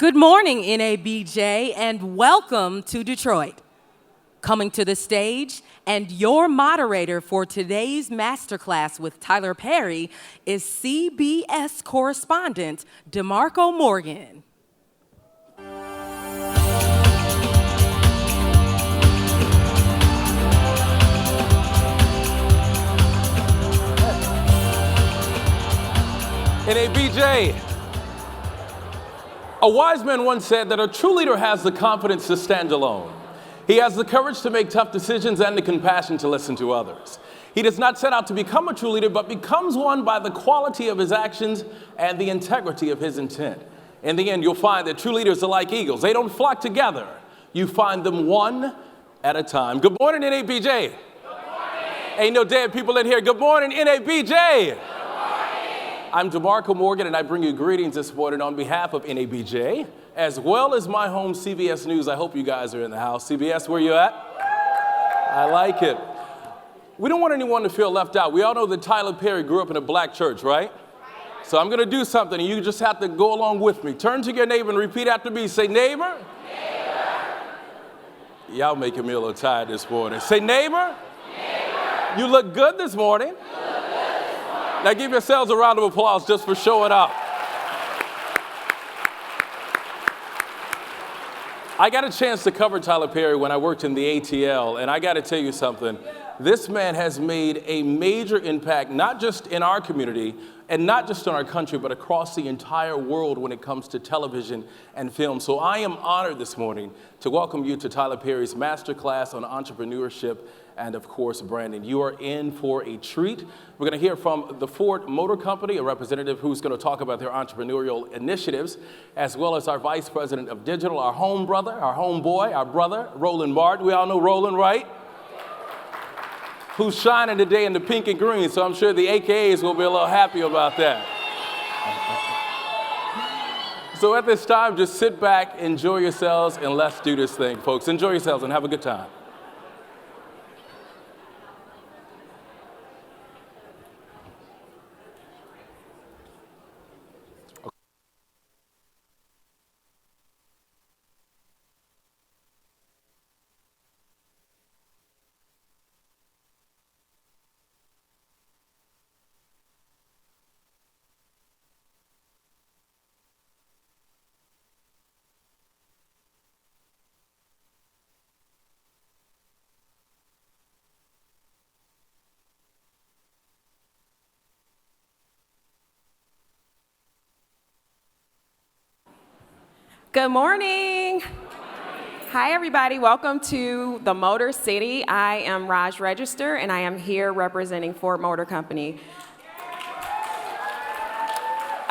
Good morning, NABJ, and welcome to Detroit. Coming to the stage, and your moderator for today's masterclass with Tyler Perry is CBS correspondent DeMarco Morgan. NABJ. A wise man once said that a true leader has the confidence to stand alone. He has the courage to make tough decisions and the compassion to listen to others. He does not set out to become a true leader, but becomes one by the quality of his actions and the integrity of his intent. In the end, you'll find that true leaders are like eagles. They don't flock together. You find them one at a time. Good morning, NABJ. Good morning. Ain't no dead people in here. Good morning, NABJ. I'm DeMarco Morgan, and I bring you greetings this morning on behalf of NABJ, as well as my home CBS News. I hope you guys are in the house. CBS, where you at? I like it. We don't want anyone to feel left out. We all know that Tyler Perry grew up in a black church, right? So I'm going to do something, and you just have to go along with me. Turn to your neighbor and repeat after me. Say, neighbor. Neighbor. Y'all making me a little tired this morning. Say, neighbor. Neighbor. You look good this morning. Now give yourselves a round of applause just for showing up. I got a chance to cover Tyler Perry when I worked in the ATL, and I got to tell you something. This man has made a major impact, not just in our community and not just in our country, but across the entire world when it comes to television and film. So I am honored this morning to welcome you to Tyler Perry's masterclass on entrepreneurship and, of course, branding. You are in for a treat. We're going to hear from the Ford Motor Company, a representative who's going to talk about their entrepreneurial initiatives, as well as our Vice President of Digital, our home brother, our homeboy, our brother, Roland Martin. We all know Roland, right? Who's shining today in the pink and green, so I'm sure the AKAs will be a little happy about that. So at this time, just sit back, enjoy yourselves, and let's do this thing, folks. Enjoy yourselves and have a good time. Good morning. Hi, everybody. Welcome to the Motor City. I am Raj Register, and I am here representing Ford Motor Company.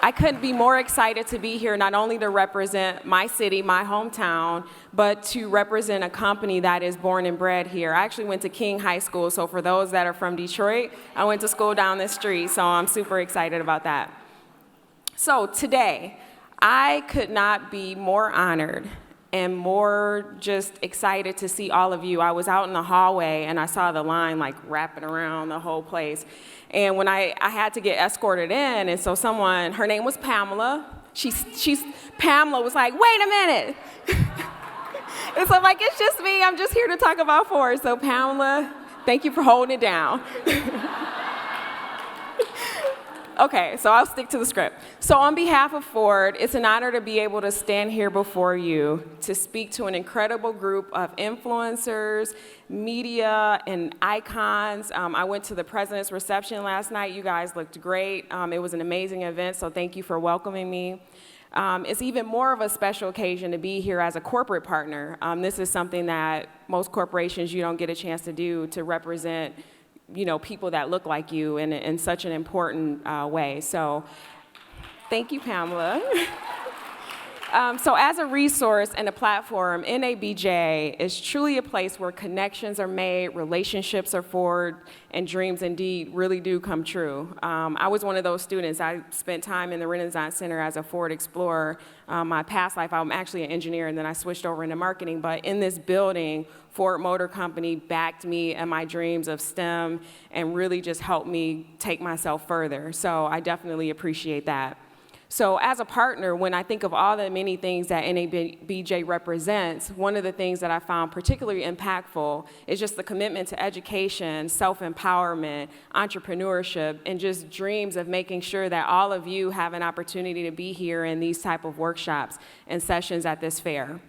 I couldn't be more excited to be here, not only to represent my city, my hometown, but to represent a company that is born and bred here. I actually went to King High School, so for those that are from Detroit, I went to school down the street, so I'm super excited about that. So today, I could not be more honored and more just excited to see all of you. I was out in the hallway and I saw the line like wrapping around the whole place. And when I had to get escorted in, and so someone, her name was Pamela, Pamela was like, wait a minute. And so I'm like, it's just me, I'm just here to talk about Ford. So Pamela, thank you for holding it down. Okay, so I'll stick to the script. So on behalf of Ford, it's an honor to be able to stand here before you to speak to an incredible group of influencers, media, and icons. I went to the president's reception last night. You guys looked great. It was an amazing event, so thank you for welcoming me. It's even more of a special occasion to be here as a corporate partner. This is something that most corporations you don't get a chance to do, to represent people that look like you in such an important way. So thank you, Pamela. So as a resource and a platform, NABJ is truly a place where connections are made, relationships are forged, and dreams indeed really do come true. I was one of those students. I spent time in the Renaissance Center as a Ford Explorer. My past life, I'm actually an engineer, and then I switched over into marketing. But in this building, Ford Motor Company backed me and my dreams of STEM and really just helped me take myself further. So I definitely appreciate that. So as a partner, when I think of all the many things that NABJ represents, one of the things that I found particularly impactful is just the commitment to education, self-empowerment, entrepreneurship, and just dreams of making sure that all of you have an opportunity to be here in these type of workshops and sessions at this fair.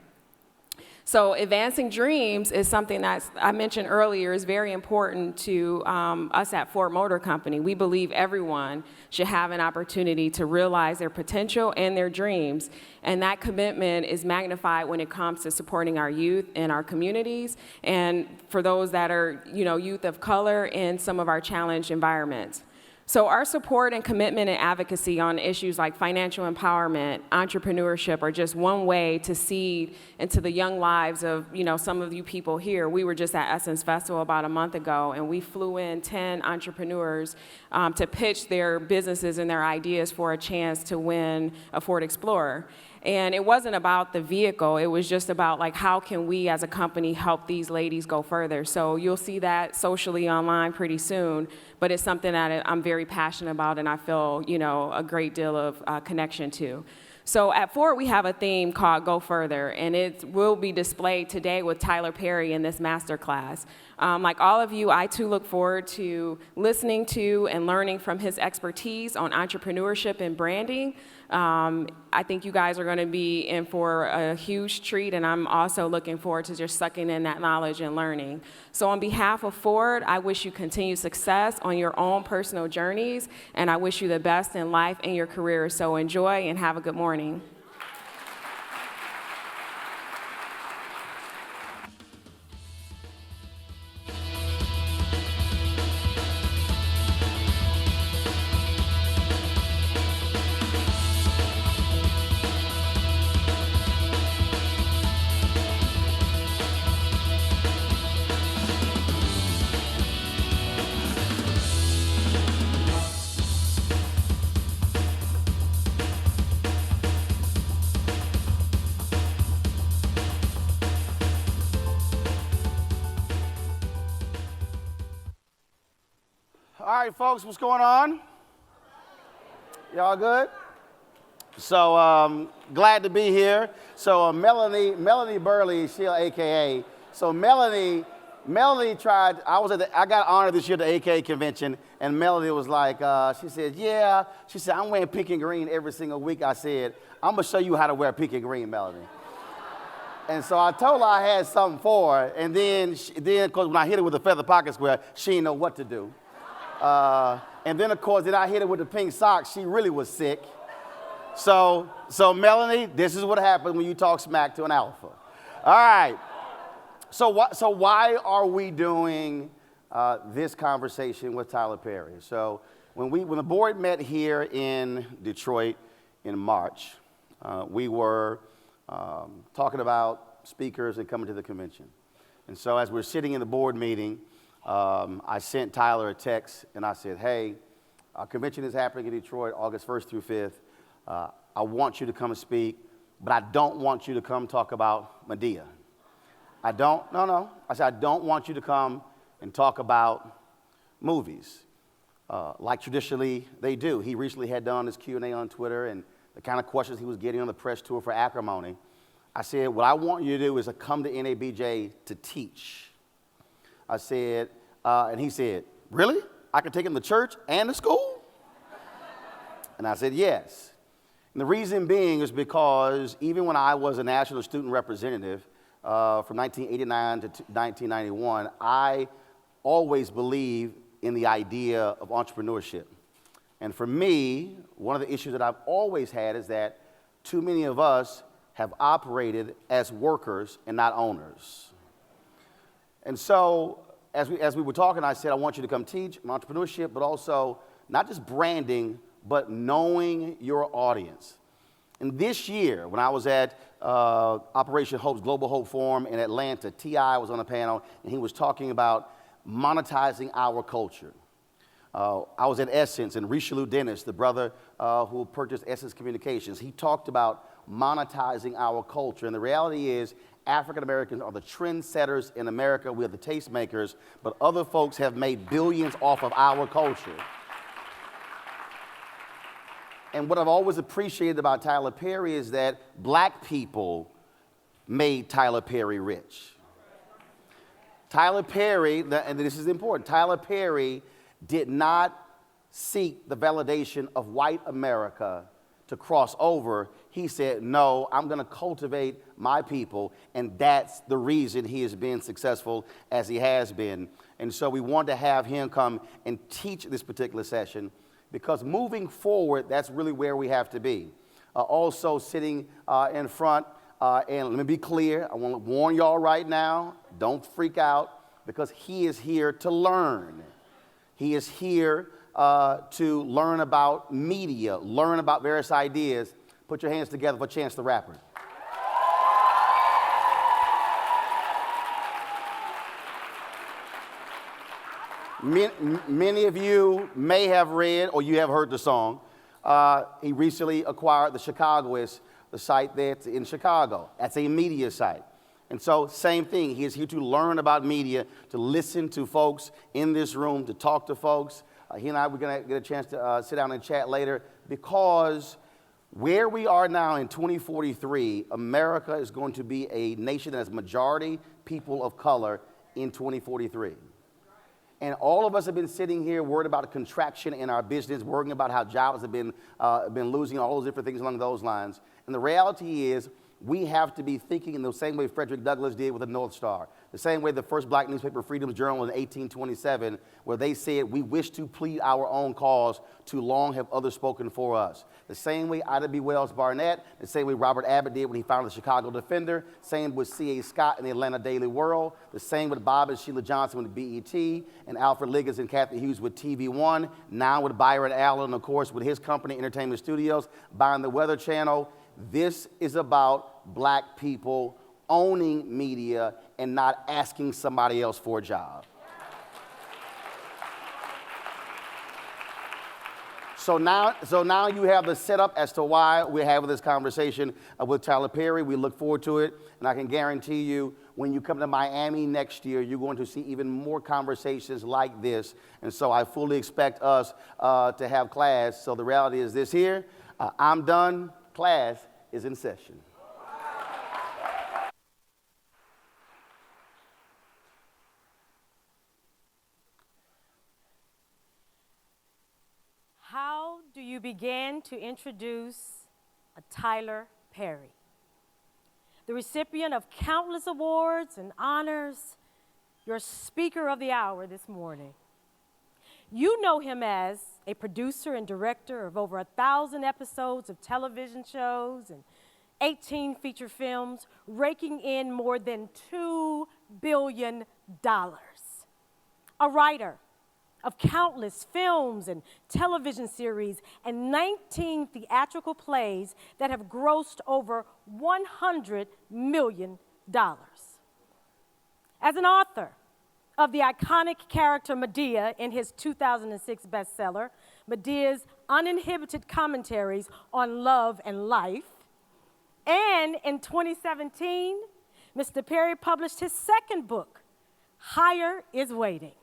So advancing dreams is something that I mentioned earlier is very important to us at Ford Motor Company. We believe everyone should have an opportunity to realize their potential and their dreams. And that commitment is magnified when it comes to supporting our youth and our communities, and for those that are, youth of color in some of our challenged environments. So our support and commitment and advocacy on issues like financial empowerment, entrepreneurship are just one way to seed into the young lives of, some of you people here. We were just at Essence Festival about a month ago, and we flew in 10 entrepreneurs to pitch their businesses and their ideas for a chance to win a Ford Explorer. And it wasn't about the vehicle, it was just about how can we as a company help these ladies go further. So you'll see that socially online pretty soon, but it's something that I'm very passionate about and I feel, a great deal of connection to. So at Ford, we have a theme called Go Further, and it will be displayed today with Tyler Perry in this masterclass. Like all of you, I too look forward to listening to and learning from his expertise on entrepreneurship and branding. I think you guys are going to be in for a huge treat, and I'm also looking forward to just sucking in that knowledge and learning. So on behalf of Ford, I wish you continued success on your own personal journeys, and I wish you the best in life and your career. So enjoy and have a good morning. All right, folks, what's going on? Y'all good? So glad to be here. So Melanie Burley, she's AKA. So Melanie tried. I got honored this year at the AKA convention, and Melanie was like, she said, yeah. She said, I'm wearing pink and green every single week. I said, I'm gonna show you how to wear pink and green, Melanie. And so I told her I had something for her, and then of course, when I hit her with the feather pocket square, she didn't know what to do. And then, of course, I hit her with the pink socks. She really was sick. So Melanie, this is what happens when you talk smack to an alpha. All right. So why are we doing this conversation with Tyler Perry? So when the board met here in Detroit in March, we were talking about speakers and coming to the convention. And so as we're sitting in the board meeting, I sent Tyler a text, and I said, hey, our convention is happening in Detroit August 1st through 5th. I want you to come and speak, but I don't want you to come talk about Medea. I said, I don't want you to come and talk about movies like traditionally they do. He recently had done his Q&A on Twitter, and the kind of questions he was getting on the press tour for Acrimony. I said, what I want you to do is to come to NABJ to teach. I said, and he said, really? I can take him to church and to school? And I said, yes. And the reason being is because even when I was a national student representative from 1989 to 1991, I always believed in the idea of entrepreneurship. And for me, one of the issues that I've always had is that too many of us have operated as workers and not owners. And so, as we were talking, I said, I want you to come teach entrepreneurship, but also not just branding, but knowing your audience. And this year, when I was at Operation Hope's Global Hope Forum in Atlanta, T.I. was on the panel, and he was talking about monetizing our culture. I was at Essence, and Richelieu Dennis, the brother who purchased Essence Communications, he talked about monetizing our culture. And the reality is, African Americans are the trendsetters in America. We are the tastemakers, but other folks have made billions off of our culture. And what I've always appreciated about Tyler Perry is that black people made Tyler Perry rich. Tyler Perry, and this is important, Tyler Perry did not seek the validation of white America to cross over. He said, no, I'm going to cultivate my people, and that's the reason he has been successful as he has been. And so we wanted to have him come and teach this particular session, because moving forward, that's really where we have to be. Also sitting in front, and let me be clear, I want to warn y'all right now, don't freak out, because he is here to learn. He is here to learn about media, learn about various ideas. Put your hands together for Chance the Rapper. Many of you may have read or you have heard the song. He recently acquired the Chicagoist, the site that's in Chicago. That's a media site. And so, same thing. He is here to learn about media, to listen to folks in this room, to talk to folks. He and I, we're going to get a chance to sit down and chat later, because where we are now in 2043, America is going to be a nation that has majority people of color in 2043. And all of us have been sitting here worried about a contraction in our business, worrying about how jobs have been losing, all those different things along those lines. And the reality is, we have to be thinking in the same way Frederick Douglass did with the North Star, the same way the first black newspaper, Freedom's Journal, in 1827, where they said, we wish to plead our own cause, too long have others spoken for us. The same way Ida B. Wells Barnett, the same way Robert Abbott did when he founded the Chicago Defender, same with C.A. Scott in the Atlanta Daily World, the same with Bob and Sheila Johnson with BET, and Alfred Liggins and Kathy Hughes with TV One, now with Byron Allen, of course, with his company, Entertainment Studios, buying the Weather Channel. This is about black people owning media and not asking somebody else for a job. So now you have the setup as to why we're having this conversation with Tyler Perry. We look forward to it, and I can guarantee you, when you come to Miami next year, you're going to see even more conversations like this. And so I fully expect us to have class. So the reality is this here, I'm done, class is in session. How do you begin to introduce a Tyler Perry, the recipient of countless awards and honors, your speaker of the hour this morning? You know him as a producer and director of over 1,000 episodes of television shows and 18 feature films, raking in more than $2 billion. A writer of countless films and television series and 19 theatrical plays that have grossed over $100 million. As an author of the iconic character Medea in his 2006 bestseller, Medea's Uninhibited Commentaries on Love and Life, and in 2017, Mr. Perry published his second book, Higher is Waiting,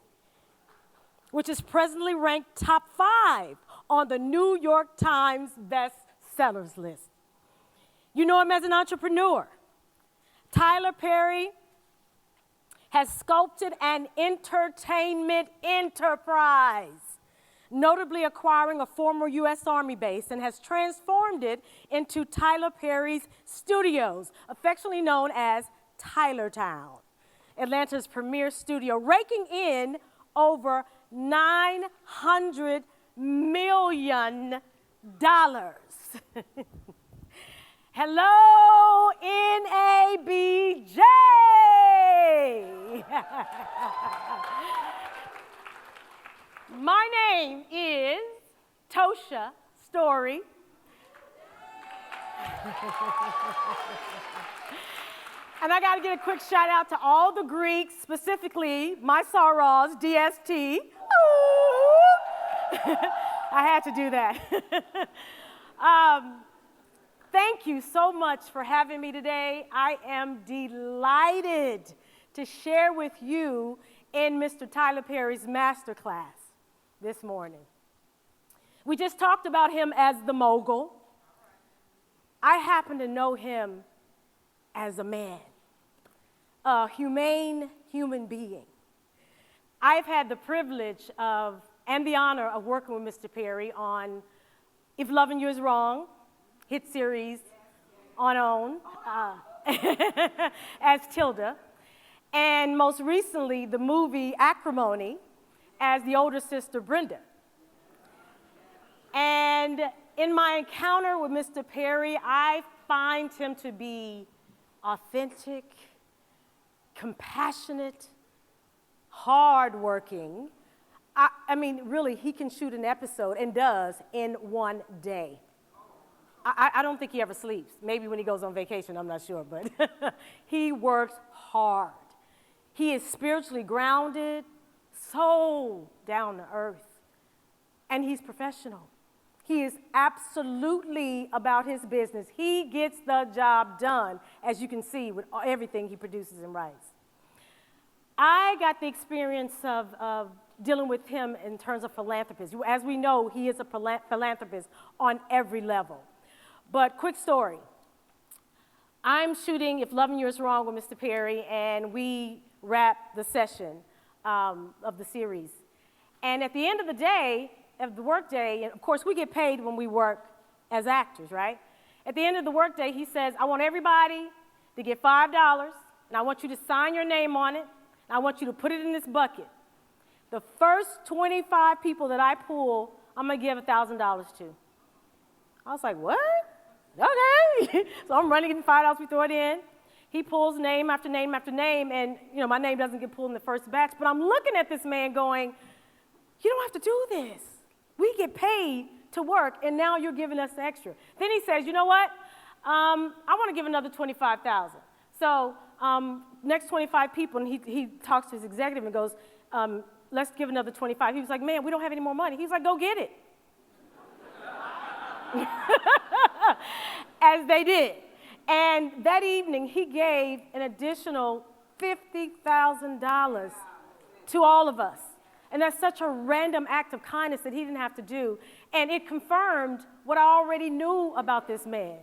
which is presently ranked top 5 on the New York Times bestsellers list. You know him as an entrepreneur. Tyler Perry has sculpted an entertainment enterprise, notably acquiring a former U.S. Army base, and has transformed it into Tyler Perry's Studios, affectionately known as Tylertown, Atlanta's premier studio, raking in over $900 million. Hello, NABJ! My name is Ptosha Story. And I got to give a quick shout out to all the Greeks, specifically my sorors, DST. I had to do that. Thank you so much for having me today. I am delighted to share with you in Mr. Tyler Perry's masterclass this morning. We just talked about him as the mogul. I happen to know him as a man, a humane human being. I've had the privilege of, and the honor of working with Mr. Perry on If Loving You Is Wrong, hit series on OWN, as Tilda, and most recently the movie Acrimony as the older sister Brenda. And in my encounter with Mr. Perry, I find him to be authentic, compassionate, hardworking. I mean, really, he can shoot an episode, and does, in one day. I don't think he ever sleeps. Maybe when he goes on vacation, I'm not sure, but he works hard. He is spiritually grounded, so down to earth, and he's professional. He is absolutely about his business. He gets the job done, as you can see with everything he produces and writes. I got the experience of dealing with him in terms of philanthropist. As we know, he is a philanthropist on every level. But quick story. I'm shooting If Loving You Is Wrong with Mr. Perry, and we wrap the session of the series. And at the end of the day, of the workday, and of course we get paid when we work as actors, right? At the end of the workday, he says, I want everybody to get $5, and I want you to sign your name on it, and I want you to put it in this bucket. The first 25 people that I pull, I'm gonna give $1,000 to. I was like, what? Okay. So I'm running, getting $5, we throw it in. He pulls name after name after name, and my name doesn't get pulled in the first batch, but I'm looking at this man going, you don't have to do this. We get paid to work, and now you're giving us the extra. Then he says, you know what? I want to give another 25,000. So next 25 people, and he talks to his executive and goes, let's give another 25. He was like, man, we don't have any more money. He's like, go get it. As they did. And that evening, he gave an additional $50,000 to all of us. And that's such a random act of kindness that he didn't have to do. And it confirmed what I already knew about this man.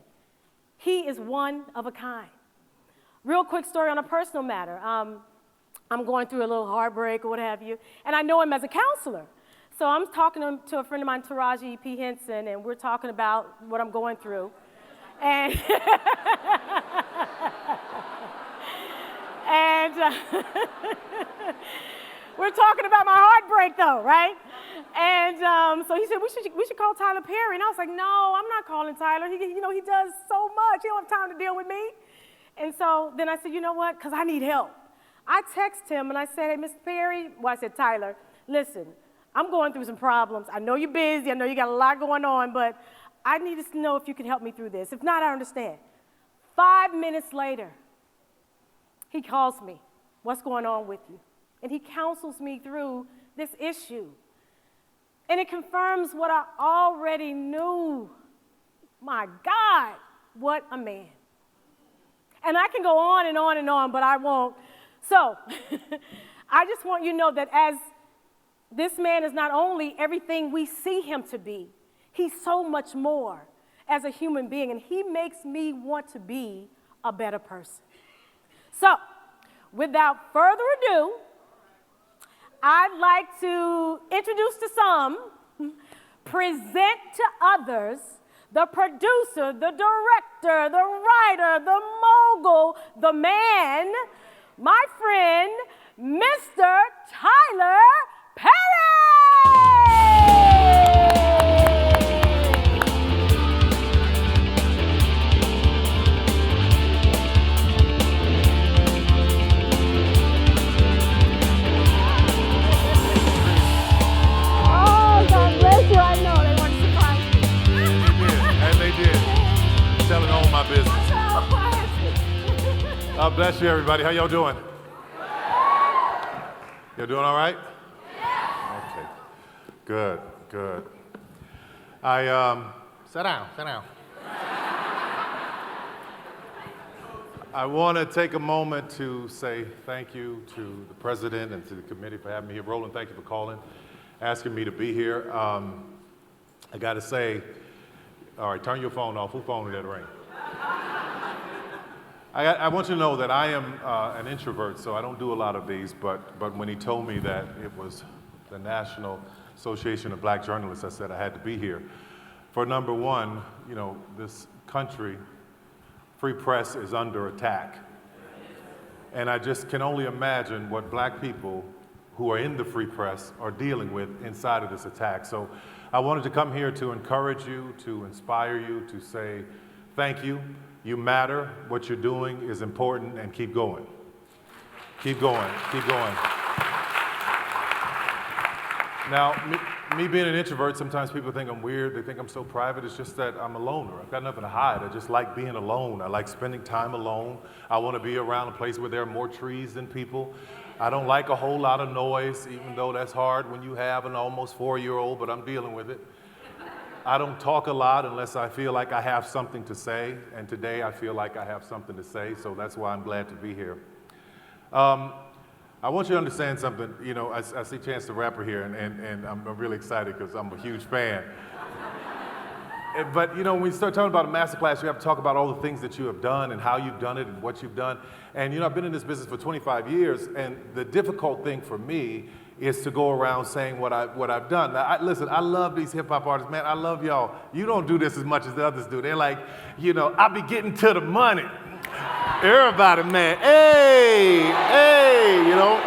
He is one of a kind. Real quick story on a personal matter. I'm going through a little heartbreak or what have you, and I know him as a counselor. So I'm talking to a friend of mine, Taraji P. Henson, and we're talking about what I'm going through. And, we're talking about my heartbreak, though, right? And so he said, we should call Tyler Perry. And I was like, no, I'm not calling Tyler. He does so much. He don't have time to deal with me. And so then I said, you know what? Because I need help. I texted him, and I said, hey, Mr. Perry. Well, I said, Tyler, listen, I'm going through some problems. I know you're busy. I know you got a lot going on, but I need to know if you can help me through this. If not, I understand. 5 minutes later, he calls me. What's going on with you? And he counsels me through this issue. And it confirms what I already knew. My God, what a man. And I can go on and on and on, but I won't. So I just want you to know that as this man is not only everything we see him to be, he's so much more as a human being, and he makes me want to be a better person. So without further ado, I'd like to introduce to some, present to others, the producer, the director, the writer, the mogul, the man, my friend, Mr. Tyler Perry! Oh, God bless you. I know they want to surprise you. And they did. Telling all my business. God bless you, everybody. How y'all doing? Y'all doing all right? Okay. Good, good. Sit down. I want to take a moment to say thank you to the president and to the committee for having me here. Roland, thank you for calling, asking me to be here. I got to say, all right, turn your phone off. Who phone did that ring? I want you to know that I am an introvert, so I don't do a lot of these, but when he told me that it was the National Association of Black Journalists, I said I had to be here. For number one, you know, this country, free press is under attack. And I just can only imagine what black people who are in the free press are dealing with inside of this attack. So I wanted to come here to encourage you, to inspire you, to say thank you. You matter, what you're doing is important, and keep going. Keep going, keep going. Now, me being an introvert, sometimes people think I'm weird, they think I'm so private. It's just that I'm a loner. I've got nothing to hide. I just like being alone. I like spending time alone. I want to be around a place where there are more trees than people. I don't like a whole lot of noise, even though that's hard when you have an almost 4-year-old, but I'm dealing with it. I don't talk a lot unless I feel like I have something to say, and today I feel like I have something to say, so that's why I'm glad to be here. I want you to understand something. You know, I see Chance the Rapper here, and I'm really excited because I'm a huge fan. But you know, when you start talking about a masterclass, you have to talk about all the things that you have done and how you've done it and what you've done. And you know, I've been in this business for 25 years, and the difficult thing for me is to go around saying what I've done. Now, listen, I love these hip hop artists, man. I love y'all. You don't do this as much as the others do. They're like, you know, I be getting to the money. Everybody, man, hey, you know.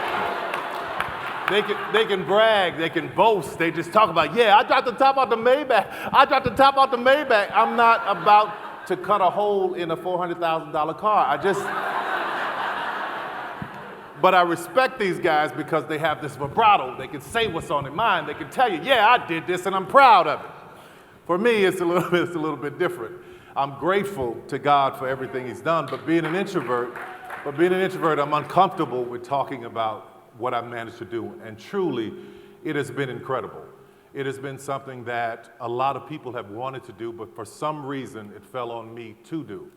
They can brag, they can boast, they just talk about, yeah, I dropped the top out the Maybach. I dropped the top out the Maybach. I'm not about to cut a hole in a $400,000 car. But I respect these guys because they have this vibrato. They can say what's on their mind. They can tell you, yeah, I did this and I'm proud of it. For me, it's a little bit different. I'm grateful to God for everything he's done, but being an introvert, I'm uncomfortable with talking about what I've managed to do. And truly, it has been incredible. It has been something that a lot of people have wanted to do, but for some reason, it fell on me to do.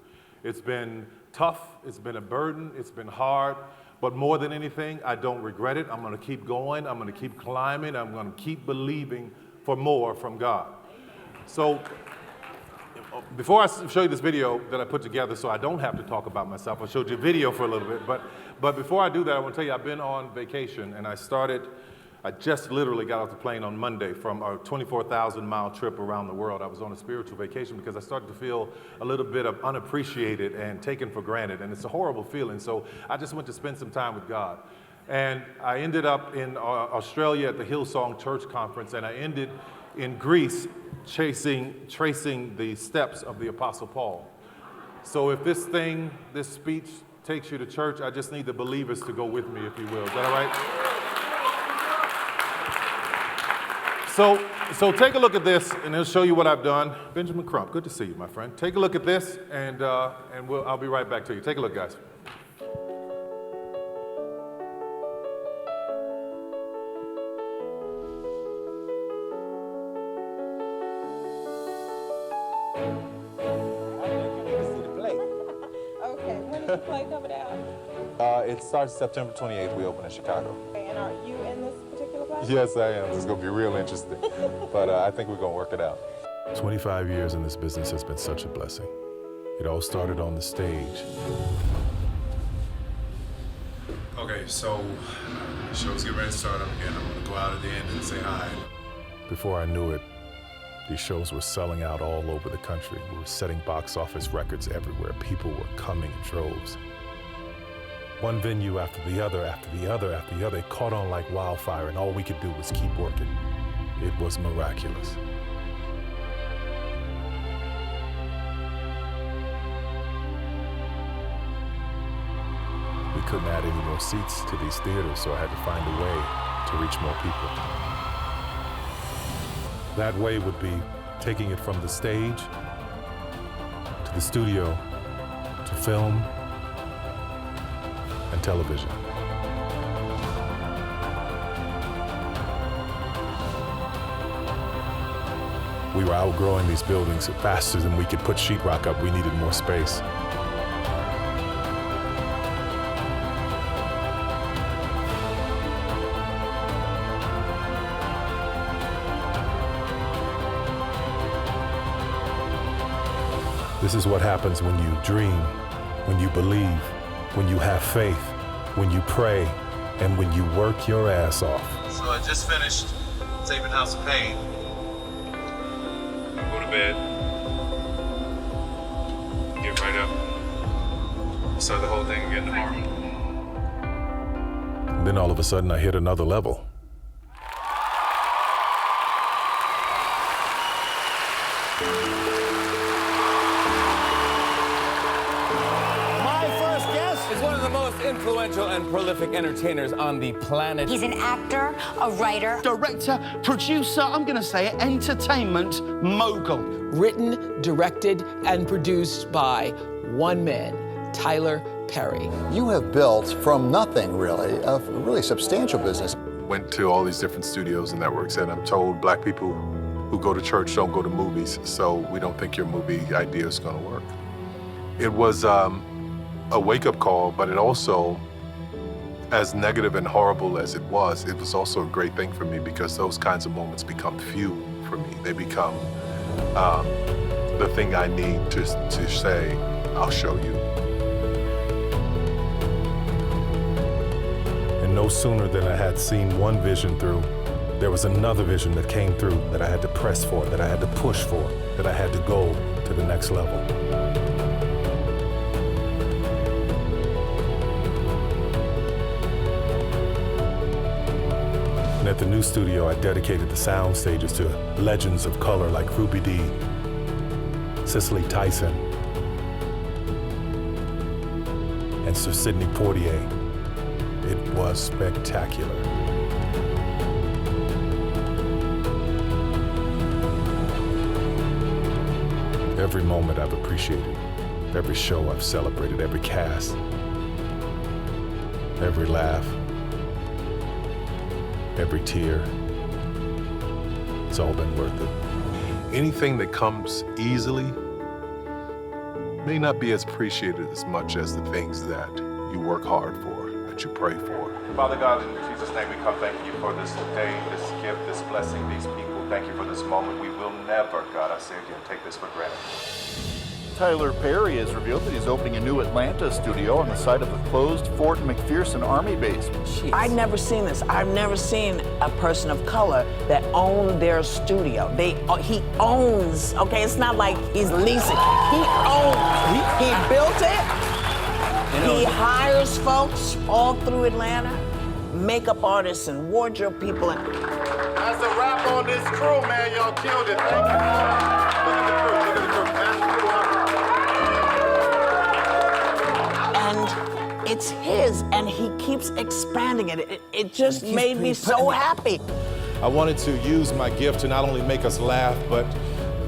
It's been tough, it's been a burden, it's been hard, but more than anything, I don't regret it. I'm gonna keep going, I'm gonna keep climbing, I'm gonna keep believing for more from God. So, before I show you this video that I put together so I don't have to talk about myself, I showed you a video for a little bit, but before I do that, I want to tell you I've been on vacation, and I just literally got off the plane on Monday from a 24,000-mile trip around the world. I was on a spiritual vacation because I started to feel a little bit of unappreciated and taken for granted, and it's a horrible feeling, so I just went to spend some time with God. And I ended up in Australia at the Hillsong Church Conference, and I ended in Greece tracing the steps of the Apostle Paul. So if this speech takes you to church, I just need the believers to go with me, if you will. Is that all right? So take a look at this, and it'll show you what I've done. Benjamin Crump, good to see you, my friend. Take a look at this, and I'll be right back to you. Take a look, guys. The play coming out? It starts September 28th. We open in Chicago. Okay, and are you in this particular play? Yes, I am. This is going to be real interesting. But I think we're going to work it out. 25 years in this business has been such a blessing. It all started on the stage. Okay, so the show's getting ready to start up again. I'm going to go out at the end and say hi. Before I knew it, these shows were selling out all over the country. We were setting box office records everywhere. People were coming in droves. One venue after the other, after the other, after the other, it caught on like wildfire, and all we could do was keep working. It was miraculous. We couldn't add any more seats to these theaters, so I had to find a way to reach more people. That way would be taking it from the stage to the studio to film and television. We were outgrowing these buildings faster than we could put sheetrock up. We needed more space. This is what happens when you dream, when you believe, when you have faith, when you pray, and when you work your ass off. So I just finished taping House of Pain. Go to bed. Get right up. Start the whole thing again tomorrow. And then all of a sudden I hit another level. Is one of the most influential and prolific entertainers on the planet. He's an actor, a writer, Director, producer, I'm gonna say it, entertainment mogul. Written, directed, and produced by one man, Tyler Perry. You have built from nothing, really, a really substantial business. Went to all these different studios and networks, and I'm told black people who go to church don't go to movies, so we don't think your movie idea is gonna work. It was a wake-up call, but it also, as negative and horrible as it was also a great thing for me, because those kinds of moments become fuel for me. They become the thing I need to say, I'll show you. And no sooner than I had seen one vision through, there was another vision that came through that I had to press for, that I had to push for, that I had to go to the next level. And at the new studio, I dedicated the sound stages to legends of color like Ruby Dee, Cicely Tyson, and Sir Sidney Poitier. It was spectacular. Every moment I've appreciated, every show I've celebrated, every cast, every laugh, every tear. It's all been worth it. Anything that comes easily may not be as appreciated as much as the things that you work hard for, that you pray for. Father God, in Jesus' name we come thank you for this day, this gift, this blessing, these people. Thank you for this moment. We will never, God, I say again, take this for granted. Tyler Perry has revealed that he's opening a new Atlanta studio on the site of the closed Fort McPherson Army base. I've never seen this. I've never seen a person of color that owned their studio. He owns, okay? It's not like he's leasing. He owns. He built it. He hires folks all through Atlanta, makeup artists and wardrobe people. That's a wrap on this crew, man. Y'all killed it. Thank you. Look at the crew. Look at the crew. Pass the crew up. And it's his, and he keeps expanding it. It just made me so happy. I wanted to use my gift to not only make us laugh, but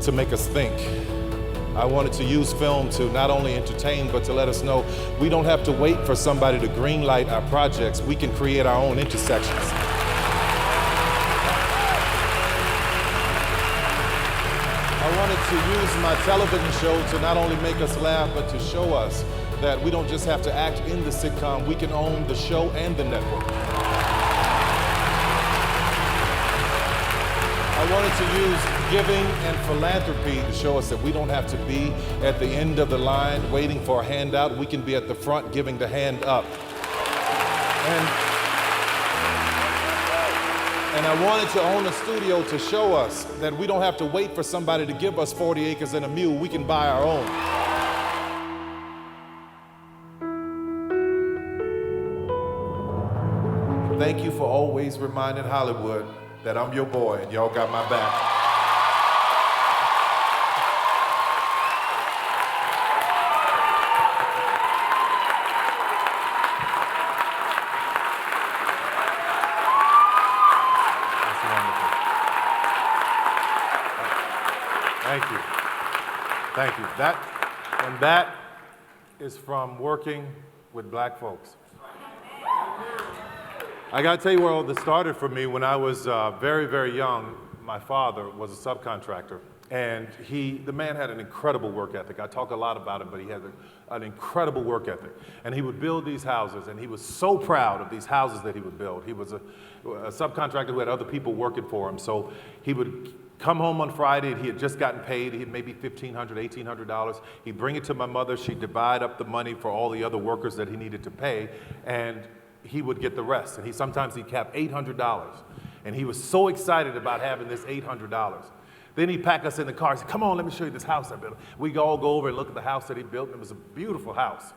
to make us think. I wanted to use film to not only entertain, but to let us know we don't have to wait for somebody to greenlight our projects. We can create our own intersections. I wanted to use my television show to not only make us laugh, but to show us that we don't just have to act in the sitcom, we can own the show and the network. I wanted to use giving and philanthropy to show us that we don't have to be at the end of the line waiting for a handout. We can be at the front giving the hand up. And I wanted to own a studio to show us that we don't have to wait for somebody to give us 40 acres and a mule. We can buy our own. Thank you for always reminding Hollywood that I'm your boy and y'all got my back. That's wonderful. Thank you. Thank you. That is from working with black folks. I got to tell you where all this started for me. When I was very, very young, my father was a subcontractor, and the man had an incredible work ethic. I talk a lot about it, but he had an incredible work ethic. And he would build these houses, and he was so proud of these houses that he would build. He was a subcontractor who had other people working for him, so he would come home on Friday, and he had just gotten paid. He had maybe $1,500, $1,800. He'd bring it to my mother. She'd divide up the money for all the other workers that he needed to pay, and he would get the rest. And sometimes he'd cap $800. And he was so excited about having this $800. Then he'd pack us in the car and say, come on, let me show you this house I built. We all go over and look at the house that he built, and it was a beautiful house.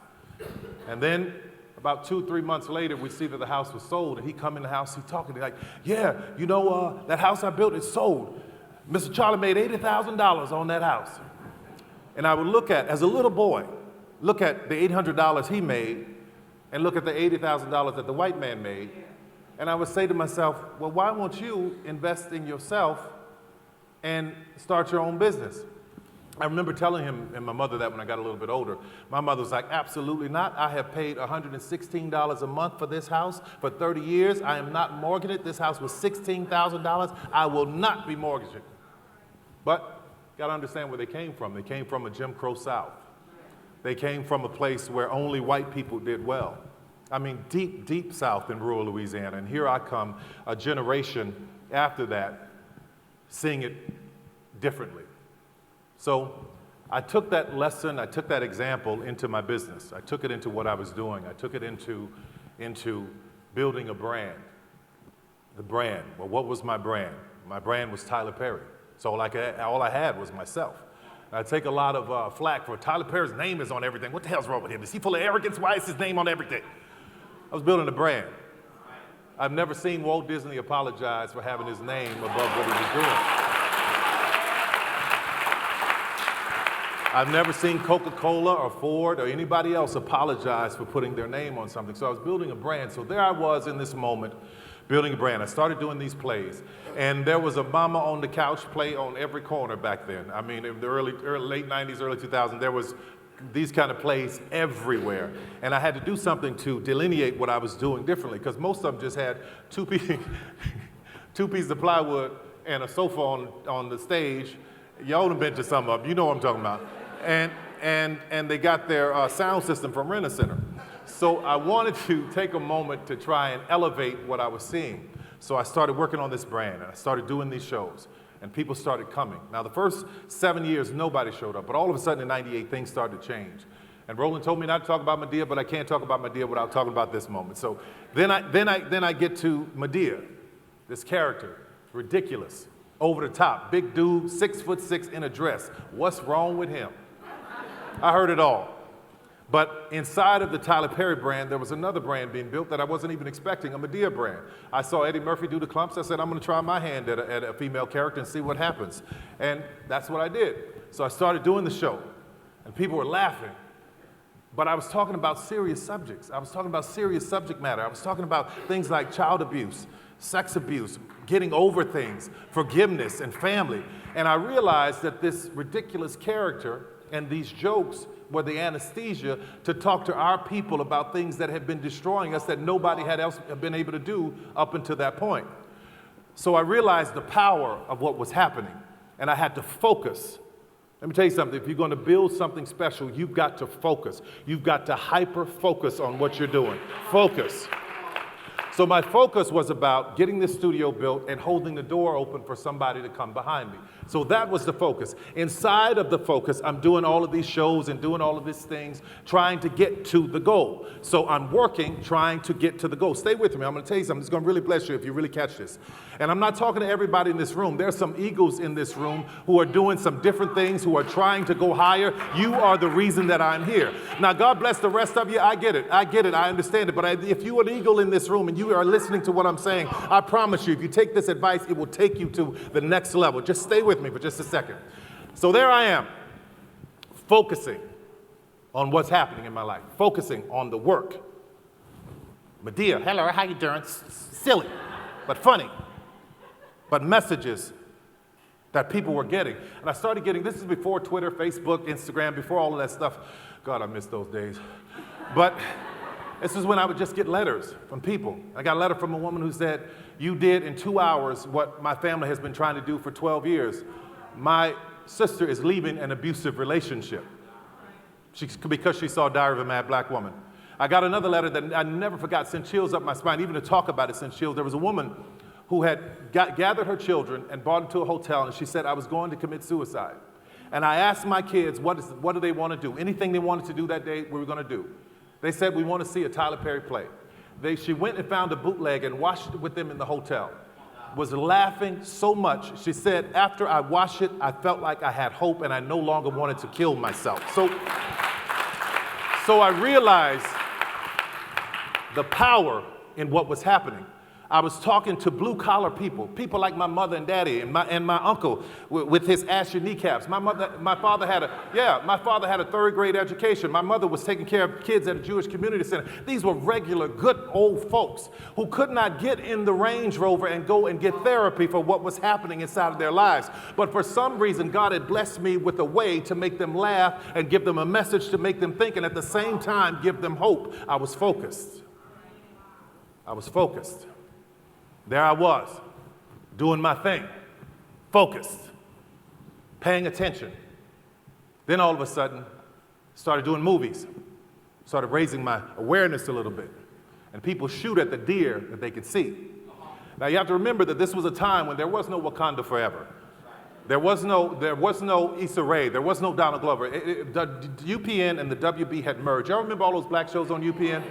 And then about 2-3 months later, we see that the house was sold, and he come in the house, he's talking, he's like, yeah, you know, that house I built, it's sold. Mr. Charlie made $80,000 on that house. And I would look at, as a little boy, look at the $800 he made, and look at the $80,000 that the white man made, and I would say to myself, well, why won't you invest in yourself and start your own business? I remember telling him and my mother that when I got a little bit older. My mother was like, absolutely not. I have paid $116 a month for this house for 30 years. I am not mortgaging it. This house was $16,000. I will not be mortgaging. But got to understand where they came from. They came from a Jim Crow South. They came from a place where only white people did well. I mean, deep, deep South in rural Louisiana. And here I come, a generation after that, seeing it differently. So I took that lesson, I took that example into my business. I took it into what I was doing. I took it into building a brand. The brand. Well, what was my brand? My brand was Tyler Perry. So all I had was myself. I take a lot of flack for Tyler Perry's name is on everything. What the hell's wrong with him? Is he full of arrogance? Why is his name on everything? I was building a brand. I've never seen Walt Disney apologize for having his name above what he was doing. I've never seen Coca-Cola or Ford or anybody else apologize for putting their name on something. So I was building a brand. So there I was in this moment, building a brand. I started doing these plays. And there was a Mama on the Couch play on every corner back then. I mean, in the late 90s, early 2000s, there was these kind of plays everywhere. And I had to do something to delineate what I was doing differently, because most of them just had two pieces of plywood and a sofa on the stage. Y'all would have been to some of them, you know what I'm talking about. And they got their sound system from Rent-A-Center. So I wanted to take a moment to try and elevate what I was seeing. So I started working on this brand, and I started doing these shows, and people started coming. Now, the first 7 years, nobody showed up, but all of a sudden in '98, things started to change. And Roland told me not to talk about Medea, but I can't talk about Medea without talking about this moment. So then I get to Medea, this character, ridiculous, over the top, big dude, 6'6" in a dress. What's wrong with him? I heard it all. But inside of the Tyler Perry brand, there was another brand being built that I wasn't even expecting, a Medea brand. I saw Eddie Murphy do the clumps. I said, I'm going to try my hand at a female character and see what happens. And that's what I did. So I started doing the show, and people were laughing. But I was talking about serious subjects. I was talking about serious subject matter. I was talking about things like child abuse, sex abuse, getting over things, forgiveness, and family. And I realized that this ridiculous character and these jokes were the anesthesia to talk to our people about things that had been destroying us that nobody had else been able to do up until that point. So I realized the power of what was happening, and I had to focus. Let me tell you something, if you're going to build something special, you've got to focus. You've got to hyper-focus on what you're doing. Focus. So my focus was about getting this studio built and holding the door open for somebody to come behind me. So that was the focus. Inside of the focus, I'm doing all of these shows and doing all of these things, trying to get to the goal. So I'm working, trying to get to the goal. Stay with me. I'm going to tell you something. It's going to really bless you if you really catch this. And I'm not talking to everybody in this room. There's some eagles in this room who are doing some different things, who are trying to go higher. You are the reason that I'm here. Now, God bless the rest of you. I get it. I understand it. But if you're an eagle in this room and you are listening to what I'm saying, I promise you, if you take this advice, it will take you to the next level. Just stay with me for just a second. So there I am, focusing on what's happening in my life, focusing on the work. Medea, hello, how you doing? Silly, but funny, but messages that people were getting. And I started getting, this is before Twitter, Facebook, Instagram, before all of that stuff. God, I miss those days. But this is when I would just get letters from people. I got a letter from a woman who said, you did in 2 hours what my family has been trying to do for 12 years. My sister is leaving an abusive relationship because she saw Diary of a Mad Black Woman. I got another letter that I never forgot, sent chills up my spine, even to talk about it sent chills. There was a woman who had gathered her children and brought them to a hotel, and she said, I was going to commit suicide. And I asked my kids, what do they want to do? Anything they wanted to do that day, we were going to do. They said, we want to see a Tyler Perry play. She went and found a bootleg and watched it with them in the hotel. Was laughing so much. She said, after I watched it, I felt like I had hope and I no longer wanted to kill myself. So I realized the power in what was happening. I was talking to blue-collar people like my mother and daddy and my uncle with his ashy kneecaps. My father had a third-grade education. My mother was taking care of kids at a Jewish community center. These were regular, good old folks who could not get in the Range Rover and go and get therapy for what was happening inside of their lives. But for some reason, God had blessed me with a way to make them laugh and give them a message to make them think, and at the same time, give them hope. I was focused. There I was, doing my thing, focused, paying attention. Then all of a sudden, started doing movies, started raising my awareness a little bit. And people shoot at the deer that they could see. Now you have to remember that this was a time when there was no Wakanda Forever. There was no Issa Rae, there was no Donald Glover. The UPN and the WB had merged. Y'all remember all those black shows on UPN?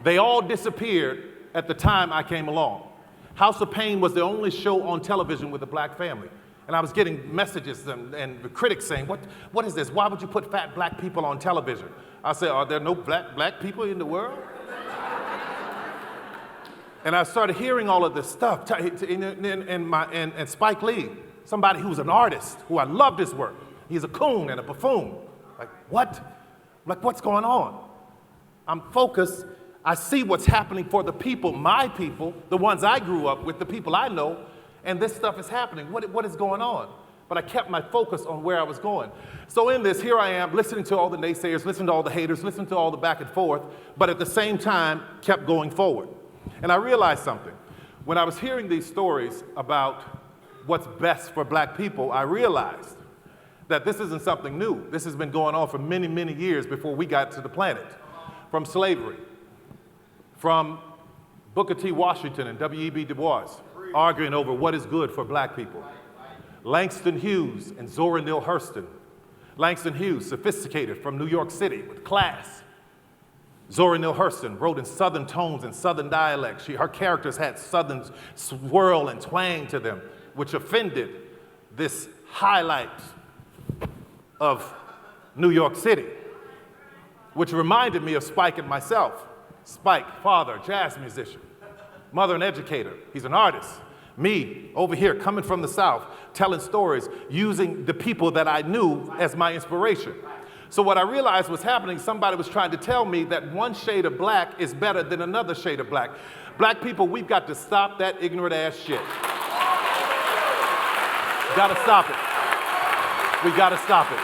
They all disappeared at the time I came along. House of Pain was the only show on television with a black family. And I was getting messages and the critics saying, what is this? Why would you put fat black people on television? I said, are there no black people in the world? And I started hearing all of this stuff. And Spike Lee, somebody who's an artist, who I loved his work. He's a coon and a buffoon. Like, what? Like, what's going on? I'm focused. I see what's happening for the people, my people, the ones I grew up with, the people I know, and this stuff is happening. What is going on? But I kept my focus on where I was going. So in this, here I am, listening to all the naysayers, listening to all the haters, listening to all the back and forth, but at the same time, kept going forward. And I realized something. When I was hearing these stories about what's best for black people, I realized that this isn't something new. This has been going on for many, many years before we got to the planet. From slavery, from Booker T. Washington and W.E.B. Du Bois arguing over what is good for black people. Langston Hughes and Zora Neale Hurston. Langston Hughes, sophisticated from New York City with class. Zora Neale Hurston wrote in Southern tones and Southern dialect. Her characters had Southern swirl and twang to them, which offended this highlight of New York City, which reminded me of Spike and myself. Spike, father, jazz musician, mother, an educator. He's an artist. Me, over here, coming from the South, telling stories, using the people that I knew as my inspiration. So what I realized was happening, somebody was trying to tell me that one shade of black is better than another shade of black. Black people, we've got to stop that ignorant ass shit. Gotta stop it. We gotta stop it.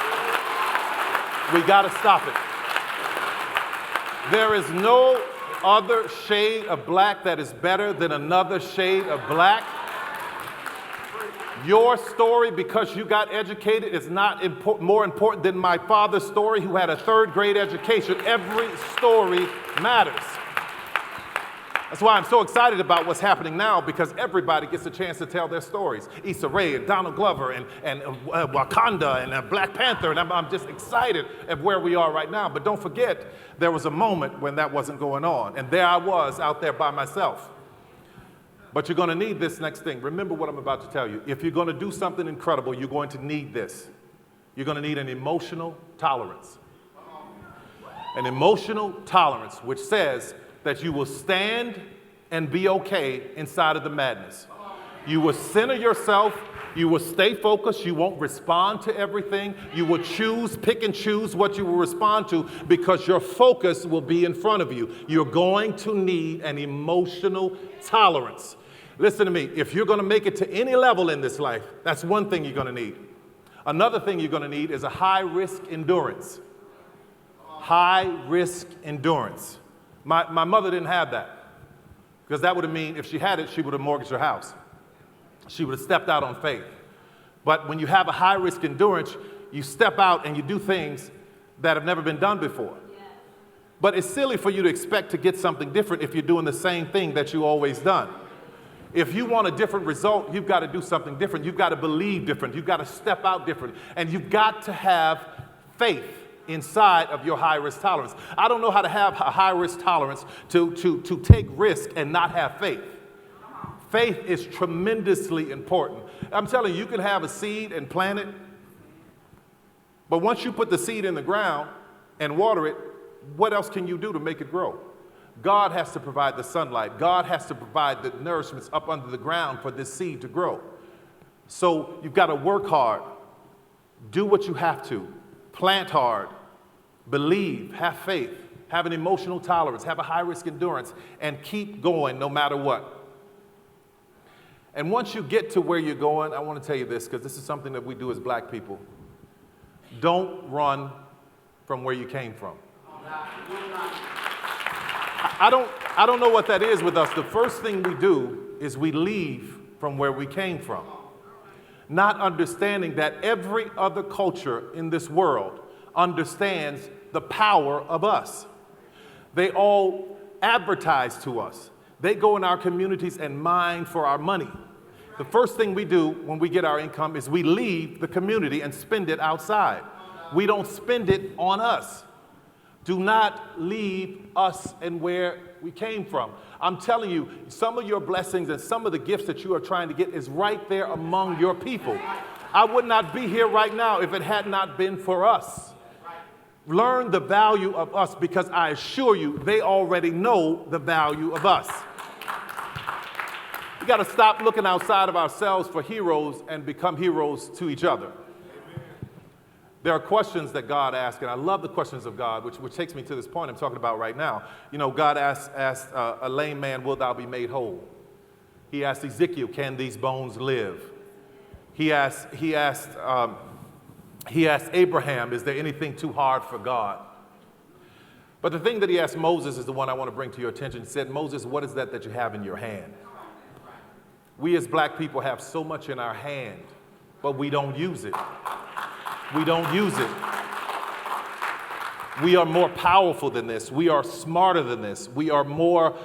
We gotta stop it. There is no other shade of black that is better than another shade of black. Your story, because you got educated, is not more important than my father's story, who had a third-grade education. Every story matters. That's why I'm so excited about what's happening now, because everybody gets a chance to tell their stories. Issa Rae and Donald Glover and Wakanda and Black Panther, and I'm just excited at where we are right now. But don't forget, there was a moment when that wasn't going on, and there I was out there by myself. But you're going to need this next thing. Remember what I'm about to tell you. If you're going to do something incredible, you're going to need this. You're going to need an emotional tolerance. An emotional tolerance, which says that you will stand and be okay inside of the madness. You will center yourself. You will stay focused. You won't respond to everything. You will pick and choose what you will respond to, because your focus will be in front of you. You're going to need an emotional tolerance. Listen to me. If you're going to make it to any level in this life, that's one thing you're going to need. Another thing you're going to need is a high-risk endurance. High-risk endurance. My mother didn't have that, because that would have mean if she had it, she would have mortgaged her house. She would have stepped out on faith. But when you have a high-risk endurance, you step out and you do things that have never been done before. But it's silly for you to expect to get something different if you're doing the same thing that you always done. If you want a different result, you've got to do something different. You've got to believe different. You've got to step out different. And you've got to have faith inside of your high-risk tolerance. I don't know how to have a high-risk tolerance to take risk and not have faith. Faith is tremendously important. I'm telling you, you can have a seed and plant it, but once you put the seed in the ground and water it, what else can you do to make it grow? God has to provide the sunlight. God has to provide the nourishments up under the ground for this seed to grow. So you've got to work hard, do what you have to, plant hard, believe, have faith, have an emotional tolerance, have a high-risk endurance, and keep going no matter what. And once you get to where you're going, I want to tell you this, because this is something that we do as black people. Don't run from where you came from. I don't know what that is with us. The first thing we do is we leave from where we came from, not understanding that every other culture in this world understands the power of us. They all advertise to us. They go in our communities and mine for our money. The first thing we do when we get our income is we leave the community and spend it outside. We don't spend it on us. Do not leave us and where we came from. I'm telling you, some of your blessings and some of the gifts that you are trying to get is right there among your people. I would not be here right now if it had not been for us. Learn the value of us, because I assure you, they already know the value of us. We got to stop looking outside of ourselves for heroes and become heroes to each other. There are questions that God asks, and I love the questions of God, which takes me to this point I'm talking about right now. You know, God asked a lame man, "Wilt thou be made whole?" He asked Ezekiel, "Can these bones live?" He asked Abraham, "Is there anything too hard for God?" But the thing that he asked Moses is the one I want to bring to your attention. He said, "Moses, what is that you have in your hand?" We as black people have so much in our hand, but we don't use it. We don't use it. We are more powerful than this. We are smarter than this. We are more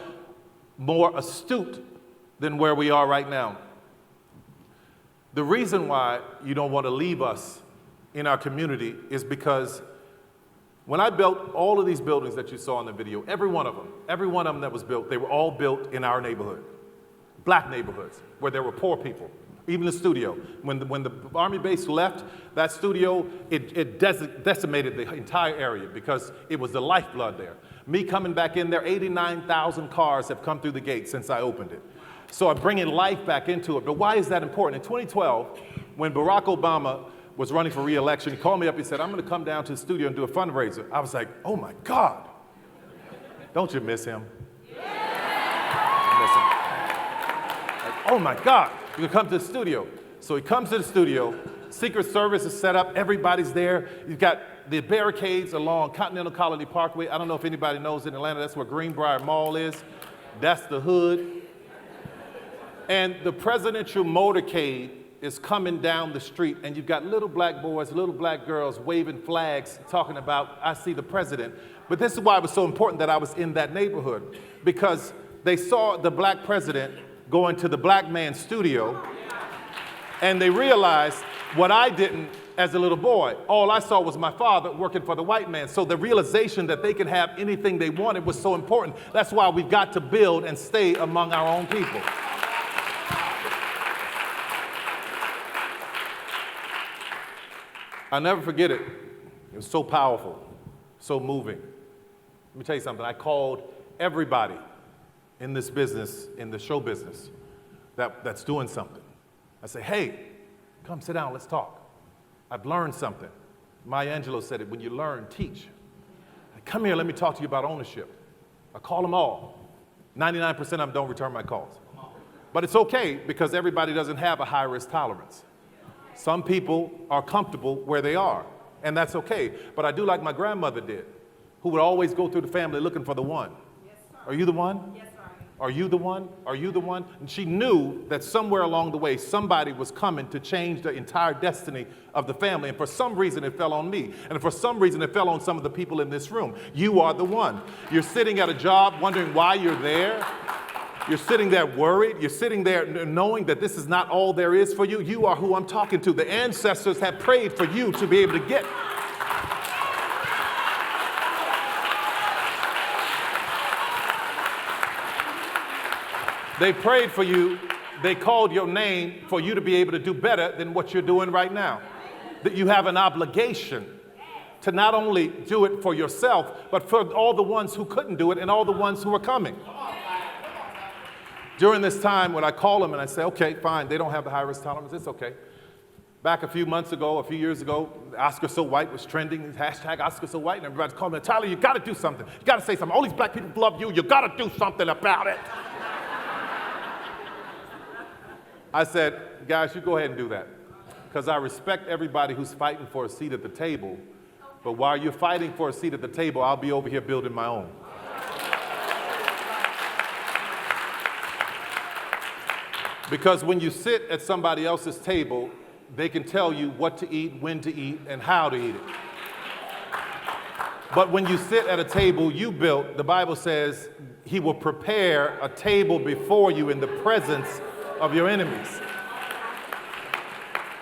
astute than where we are right now. The reason why you don't want to leave us in our community is because when I built all of these buildings that you saw in the video, every one of them that was built, they were all built in our neighborhood, black neighborhoods, where there were poor people. Even the studio. When the Army base left that studio, it decimated the entire area because it was the lifeblood there. Me coming back in there, 89,000 cars have come through the gate since I opened it. So I'm bringing life back into it. But why is that important? In 2012, when Barack Obama was running for re-election, he called me up, he said, "I'm going to come down to the studio and do a fundraiser." I was like, oh my God. Don't you miss him? Yeah. I miss him. Like, oh my God. You can come to the studio. So he comes to the studio, Secret Service is set up, everybody's there. You've got the barricades along Continental Colony Parkway. I don't know if anybody knows in Atlanta, that's where Greenbrier Mall is. That's the hood. And the presidential motorcade is coming down the street, and you've got little black boys, little black girls waving flags, talking about, "I see the president." But this is why it was so important that I was in that neighborhood, because they saw the black president going to the black man's studio, and they realized what I didn't as a little boy. All I saw was my father working for the white man. So the realization that they could have anything they wanted was so important. That's why we've got to build and stay among our own people. I'll never forget it. It was so powerful, so moving. Let me tell you something. I called everybody in this business, in the show business, that's doing something. I say, "Hey, come sit down, let's talk. I've learned something." Maya Angelou said it, "When you learn, teach." "Come here, let me talk to you about ownership." I call them all. 99% of them don't return my calls. But it's okay, because everybody doesn't have a high-risk tolerance. Some people are comfortable where they are, and that's okay. But I do like my grandmother did, who would always go through the family looking for the one. "Are you the one? Yes, sir. Are you the one? Are you the one?" And she knew that somewhere along the way, somebody was coming to change the entire destiny of the family. And for some reason, it fell on me. And for some reason, it fell on some of the people in this room. You are the one. You're sitting at a job wondering why you're there. You're sitting there worried. You're sitting there knowing that this is not all there is for you. You are who I'm talking to. The ancestors have prayed for you to be able to get. They prayed for you. They called your name for you to be able to do better than what you're doing right now. That you have an obligation to not only do it for yourself, but for all the ones who couldn't do it and all the ones who are coming. During this time, when I call them and I say, okay, fine, they don't have the high risk tolerance, it's okay. Back a few years ago, Oscar So White was trending, hashtag Oscar So White, and everybody's calling me, Tyler, you gotta do something. You gotta say something. All these black people love you, you gotta do something about it. I said, guys, you go ahead and do that. Because I respect everybody who's fighting for a seat at the table, but while you're fighting for a seat at the table, I'll be over here building my own. Because when you sit at somebody else's table, they can tell you what to eat, when to eat, and how to eat it. But when you sit at a table you built, the Bible says he will prepare a table before you in the presence of your enemies.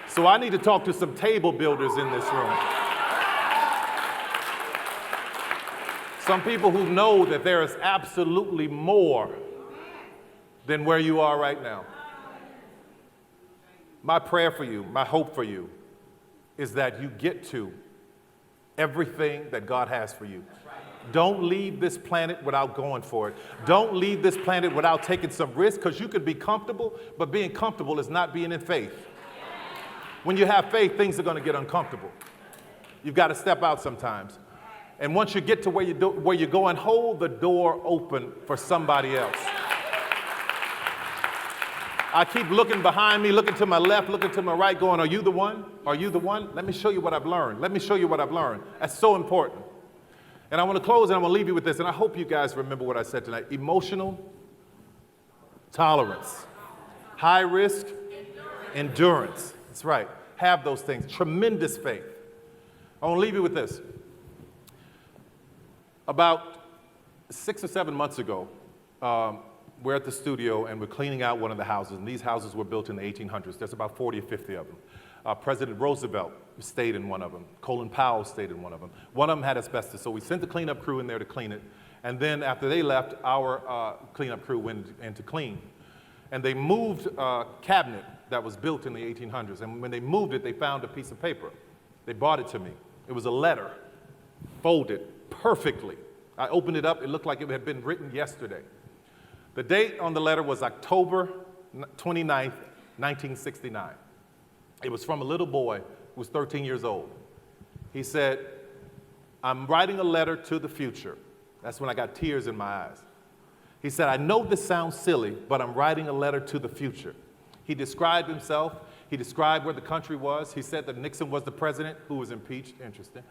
So I need to talk to some table builders in this room. Some people who know that there is absolutely more than where you are right now. My prayer for you, my hope for you, is that you get to everything that God has for you. Don't leave this planet without going for it. Don't leave this planet without taking some risk, because you could be comfortable, but being comfortable is not being in faith. When you have faith, things are going to get uncomfortable. You've got to step out sometimes. And once you get to where you're going, hold the door open for somebody else. I keep looking behind me, looking to my left, looking to my right, going, are you the one? Are you the one? Let me show you what I've learned. Let me show you what I've learned. That's so important. And I want to close and I'm going to leave you with this, and I hope you guys remember what I said tonight. Emotional tolerance. High risk, endurance. That's right. Have those things. Tremendous faith. I want to leave you with this. About 6 or 7 months ago, we're at the studio and we're cleaning out one of the houses, and these houses were built in the 1800s. There's about 40 or 50 of them. President Roosevelt stayed in one of them. Colin Powell stayed in one of them. One of them had asbestos, so we sent the cleanup crew in there to clean it. And then after they left, our cleanup crew went in to clean. And they moved a cabinet that was built in the 1800s. And when they moved it, they found a piece of paper. They brought it to me. It was a letter, folded perfectly. I opened it up. It looked like it had been written yesterday. The date on the letter was October 29th, 1969. It was from a little boy who was 13 years old. He said, I'm writing a letter to the future. That's when I got tears in my eyes. He said, I know this sounds silly, but I'm writing a letter to the future. He described himself. He described where the country was. He said that Nixon was the president who was impeached. Interesting.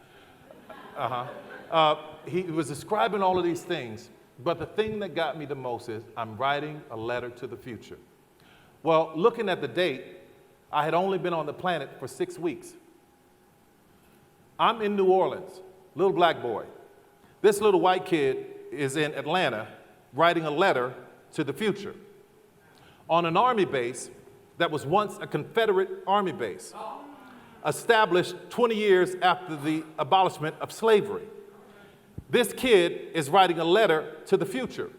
He was describing all of these things. But the thing that got me the most is, I'm writing a letter to the future. Well, looking at the date, I had only been on the planet for 6 weeks. I'm in New Orleans, little black boy. This little white kid is in Atlanta writing a letter to the future on an army base that was once a Confederate army base, established 20 years after the abolishment of slavery. This kid is writing a letter to the future.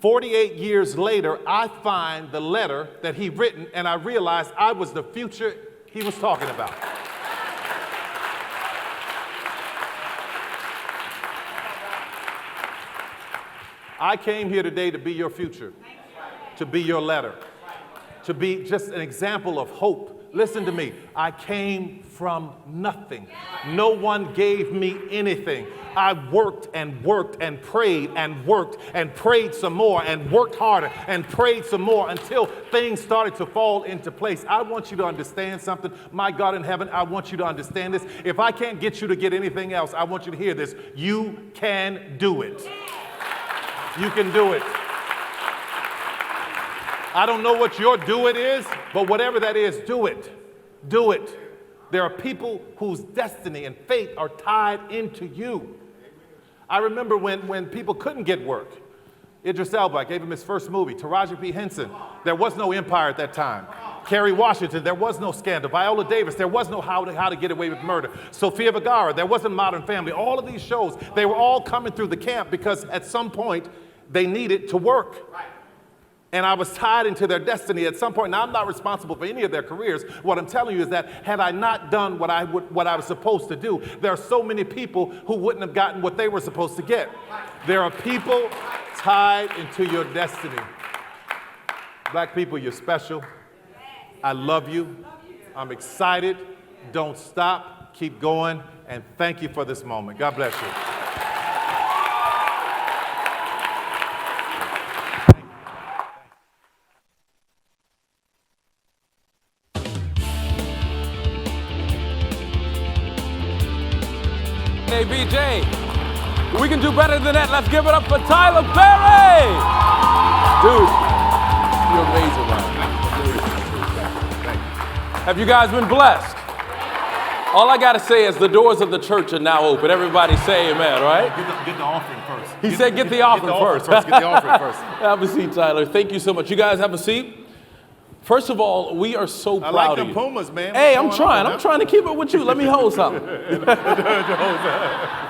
48 years later, I find the letter that he'd written, and I realized I was the future he was talking about. I came here today to be your future, to be your letter, to be just an example of hope. Listen to me. I came from nothing. No one gave me anything. I worked and worked and prayed and worked and prayed some more and worked harder and prayed some more until things started to fall into place. I want you to understand something. My God in heaven, I want you to understand this. If I can't get you to get anything else, I want you to hear this. You can do it. You can do it. I don't know what your do it is, but whatever that is, do it. Do it. There are people whose destiny and fate are tied into you. I remember when people couldn't get work. Idris Elba, I gave him his first movie. Taraji P. Henson, there was no Empire at that time. Kerry Washington, there was no Scandal. Viola Davis, there was no How to Get Away with Murder. Sofia Vergara, there wasn't Modern Family. All of these shows, they were all coming through the camp because at some point they needed to work. And I was tied into their destiny at some point. Now, I'm not responsible for any of their careers. What I'm telling you is that had I not done what I was supposed to do, there are so many people who wouldn't have gotten what they were supposed to get. There are people tied into your destiny. Black people, you're special. I love you. I'm excited. Don't stop. Keep going. And thank you for this moment. God bless you. NABJ, we can do better than that. Let's give it up for Tyler Perry. Dude, you're amazing, man. Have you guys been blessed? All I got to say is the doors of the church are now open. Everybody say amen, right? Get the offering first. He said get the offering first. Get the offering first. Have a seat, Tyler. Thank you so much. You guys have a seat. First of all, we are so proud I like of them you. Pumas, man. Hey, I'm trying to keep it with you. Let me hold something.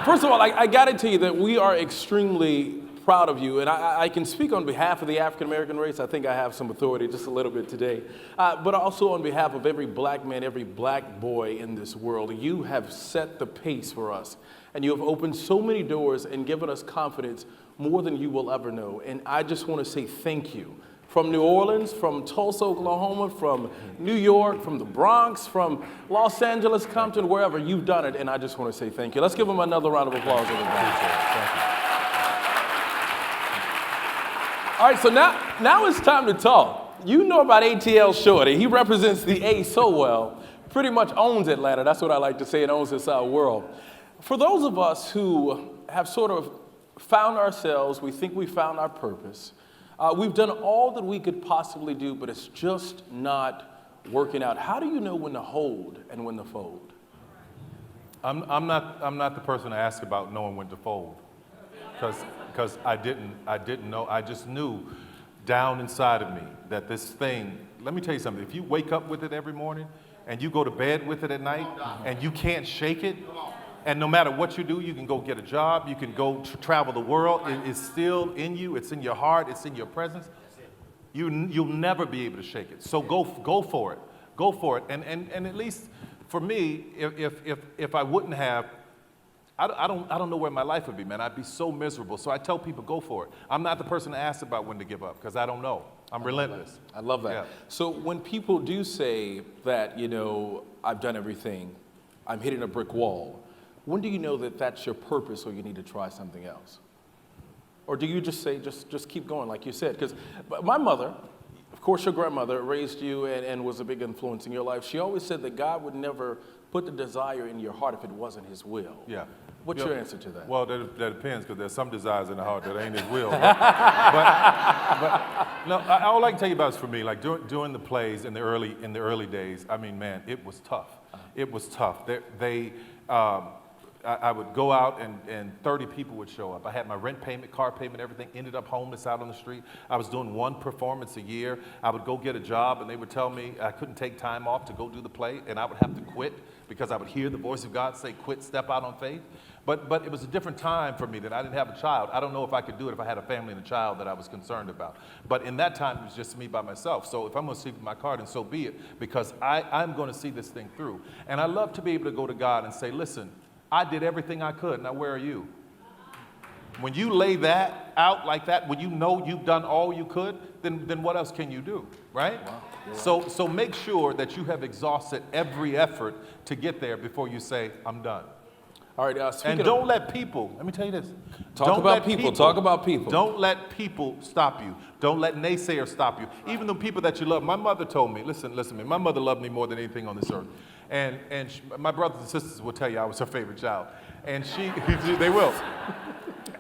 First of all, I got to tell you that we are extremely proud of you, and I can speak on behalf of the African American race. I think I have some authority just a little bit today, but also on behalf of every black man, every black boy in this world. You have set the pace for us, and you have opened so many doors and given us confidence more than you will ever know. And I just want to say thank you. From New Orleans, from Tulsa, Oklahoma, from New York, from the Bronx, from Los Angeles, Compton, wherever, you've done it, and I just want to say thank you. Let's give them another round of applause, everybody. Thank you. All right, so now it's time to talk. You know about ATL Shorty. He represents the A so well, pretty much owns Atlanta. That's what I like to say, and owns this world. For those of us who have sort of found ourselves, we think we found our purpose, we've done all that we could possibly do, but it's just not working out. How do you know when to hold and when to fold? I'm not the person to ask about knowing when to fold, because I didn't know. I just knew down inside of me that this thing. Let me tell you something. If you wake up with it every morning and you go to bed with it at night and you can't shake it, and no matter what you do, you can go get a job, you can go travel the world, it is still in you, it's in your heart, it's in your presence. You'll never be able to shake it. So go for it. Go for it. And at least for me, if I wouldn't have, I don't know where my life would be, man. I'd be so miserable. So I tell people, go for it. I'm not the person to ask about when to give up, because I don't know. I'm relentless. I love that. Yeah. So when people do say that, I've done everything, I'm hitting a brick wall, when do you know that that's your purpose or you need to try something else? Or do you just say, just keep going like you said? Because my mother, of course your grandmother, raised you and was a big influence in your life. She always said that God would never put the desire in your heart if it wasn't his will. Yeah. What's your answer to that? Well, that depends, because there's some desires in the heart that ain't his will. but no, all I can tell you about is for me, like during the plays in the early days, I mean, man, it was tough. It was tough. I would go out and 30 people would show up. I had my rent payment, car payment, everything, ended up homeless out on the street. I was doing one performance a year. I would go get a job and they would tell me I couldn't take time off to go do the play, and I would have to quit because I would hear the voice of God say, quit, step out on faith. But it was a different time for me that I didn't have a child. I don't know if I could do it if I had a family and a child that I was concerned about. But in that time, it was just me by myself. So if I'm going to sleep in my car, then so be it, because I'm going to see this thing through. And I love to be able to go to God and say, listen, I did everything I could. Now, where are you? When you lay that out like that, when you know you've done all you could, then what else can you do, right? Wow. Yeah. So make sure that you have exhausted every effort to get there before you say, I'm done. All right, and don't let people, let me tell you this. Talk about people. Don't let people stop you. Don't let naysayers stop you. Even the people that you love. My mother told me, listen to me, my mother loved me more than anything on this earth. And my brothers and sisters will tell you I was her favorite child. And they will.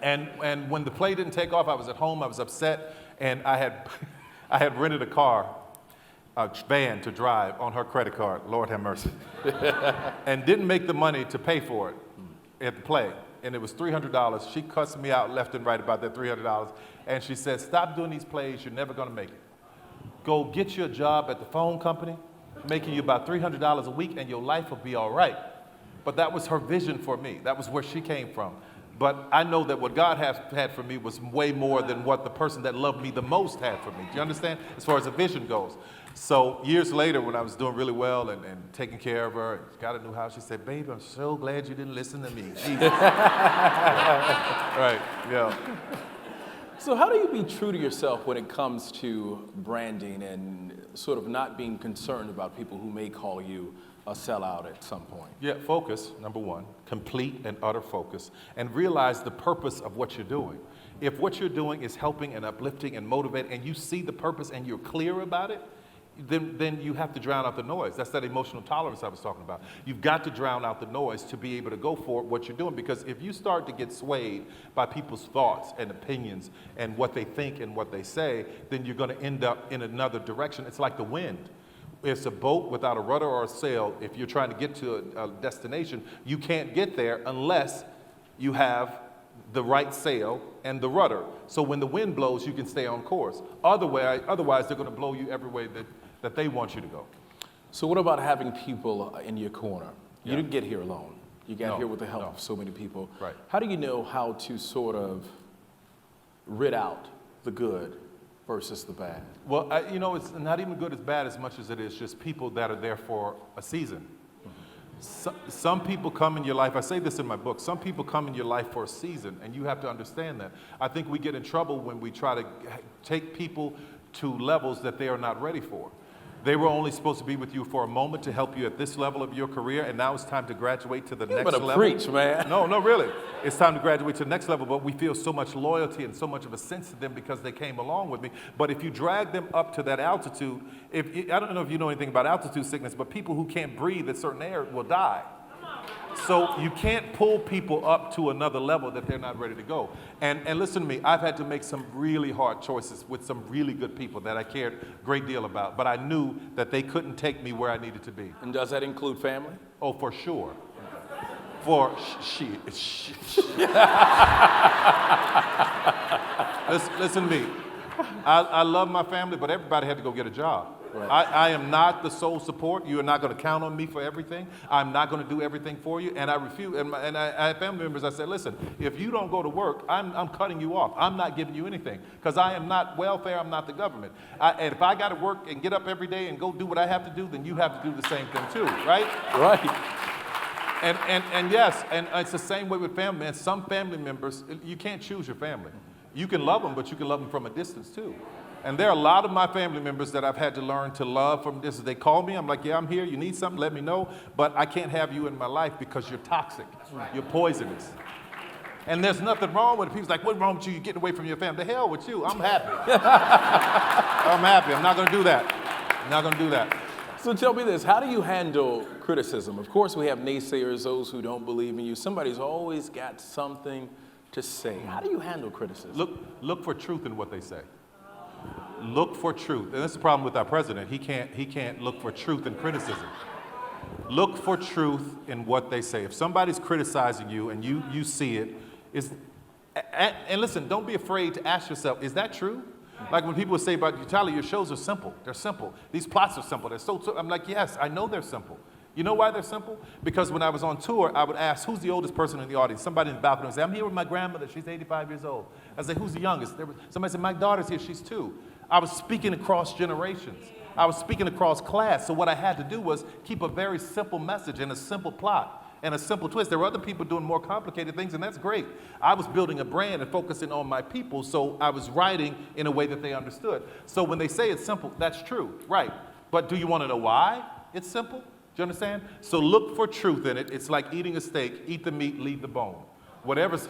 And when the play didn't take off, I was at home, I was upset, and I had rented a van to drive on her credit card, Lord have mercy, and didn't make the money to pay for it at the play. and it was $300. She cussed me out left and right about that $300. And she said, stop doing these plays, you're never gonna make it. Go get you a job at the phone company, making you about $300 a week, and your life will be all right. But that was her vision for me. That was where she came from. But I know that what God had for me was way more than what the person that loved me the most had for me. Do you understand? As far as the vision goes. So years later, when I was doing really well and taking care of her, and got a new house, she said, babe, I'm so glad you didn't listen to me. Right, yeah. So how do you be true to yourself when it comes to branding and sort of not being concerned about people who may call you a sellout at some point? Yeah, focus, number one, complete and utter focus, and realize the purpose of what you're doing. If what you're doing is helping and uplifting and motivating, and you see the purpose and you're clear about it, then you have to drown out the noise. That's that emotional tolerance I was talking about. You've got to drown out the noise to be able to go for what you're doing, because if you start to get swayed by people's thoughts and opinions and what they think and what they say, then you're going to end up in another direction. It's like the wind. It's a boat without a rudder or a sail. If you're trying to get to a destination, you can't get there unless you have the right sail and the rudder. So when the wind blows, you can stay on course. Otherwise they're going to blow you every way that they want you to go. So what about having people in your corner? You Yeah. didn't get here alone. You got here with the help of so many people. Right. How do you know how to sort of rid out the good versus the bad? Well, it's not even good as bad as much as it is just people that are there for a season. Some people come in your life, I say this in my book, some people come in your life for a season, and you have to understand that. I think we get in trouble when we try to take people to levels that they are not ready for. They were only supposed to be with you for a moment to help you at this level of your career, and now it's time to graduate to the next better level. preach, man. No, really. It's time to graduate to the next level, but we feel so much loyalty and so much of a sense to them because they came along with me. But if you drag them up to that altitude, I don't know if you know anything about altitude sickness, but people who can't breathe at certain air will die. So you can't pull people up to another level that they're not ready to go. And listen to me, I've had to make some really hard choices with some really good people that I cared a great deal about, but I knew that they couldn't take me where I needed to be. And does that include family? Oh, for sure. For listen to me. I love my family, but everybody had to go get a job. Right. I am not the sole support. You are not going to count on me for everything. I'm not going to do everything for you. And I refuse. And I have family members, I said, listen, if you don't go to work, I'm cutting you off. I'm not giving you anything because I am not welfare. I'm not the government. And if I got to work and get up every day and go do what I have to do, then you have to do the same thing too, right? Right. And yes, and it's the same way with family. And some family members, you can't choose your family. You can love them, but you can love them from a distance too. And there are a lot of my family members that I've had to learn to love from this. They call me, I'm like, yeah, I'm here, you need something, let me know. But I can't have you in my life because you're toxic, you're poisonous. And there's nothing wrong with it. People's like, what's wrong with you? You're getting away from your family. The hell with you, I'm happy. I'm happy, I'm not gonna do that. I'm not gonna do that. So tell me this, how do you handle criticism? Of course we have naysayers, those who don't believe in you. Somebody's always got something to say. How do you handle criticism? Look for truth in what they say. Look for truth. And that's the problem with our president. He can't look for truth in criticism. Look for truth in what they say. If somebody's criticizing you and you see it, and listen, don't be afraid to ask yourself, is that true? Like when people say about you, Tyler, your shows are simple. They're simple. These plots are simple. They're so I'm like, yes, I know they're simple. You know why they're simple? Because when I was on tour, I would ask, who's the oldest person in the audience? Somebody in the balcony would say, I'm here with my grandmother. She's 85 years old. I say, who's the youngest? Somebody said, my daughter's here. She's 2. I was speaking across generations. I was speaking across class. So what I had to do was keep a very simple message and a simple plot and a simple twist. There were other people doing more complicated things, and that's great. I was building a brand and focusing on my people, so I was writing in a way that they understood. So when they say it's simple, that's true, right? But do you want to know why it's simple? Do you understand? So look for truth in it. It's like eating a steak. Eat the meat, leave the bone. Whatever's